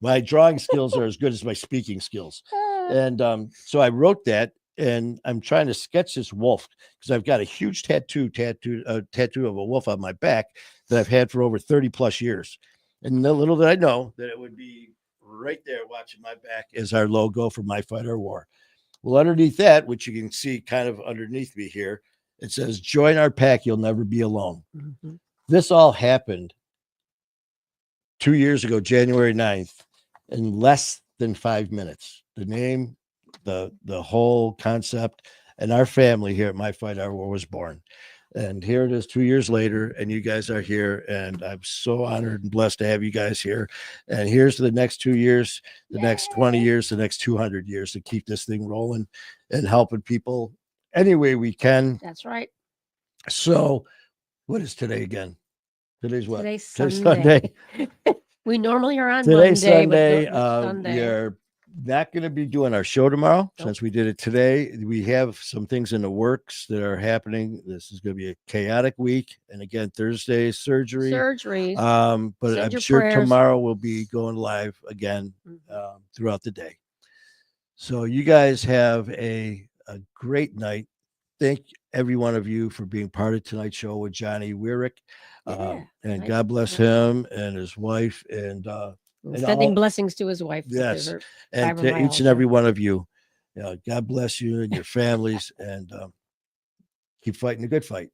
My drawing skills are as good as my speaking skills. And so I wrote that, and I'm trying to sketch this wolf because I've got a huge tattoo of a wolf on my back that I've had for over 30 plus years. And little did I know that it would be right there watching my back as our logo for My Fight Our War. Well, underneath that, which you can see kind of underneath me here, it says, join our pack. You'll never be alone. This all happened 2 years ago, January 9th, in less than 5 minutes. The name, the whole concept, and our family here at My Fight Our War was born. And here it is 2 years later, and you guys are here, and I'm so honored and blessed to have you guys here. And here's the next 2 years, the next 20 years, the next 200 years to keep this thing rolling and helping people any way we can. That's right. So what is today again? Today's what? Today's Sunday. We normally are on Monday. Sunday. Sunday. We are not going to be doing our show tomorrow Nope. since we did it today. We have some things in the works that are happening. This is going to be a chaotic week. And again, Thursday surgery. Surgeries. But Send I'm your sure prayers. tomorrow we'll be going live again throughout the day. So you guys have a great night. Thank every one of you for being part of tonight's show with Johnny Weirich. And nice. God bless him and his wife and sending blessings to his wife. Yes, and to each and every one of you. God bless you and your families, and keep fighting a good fight.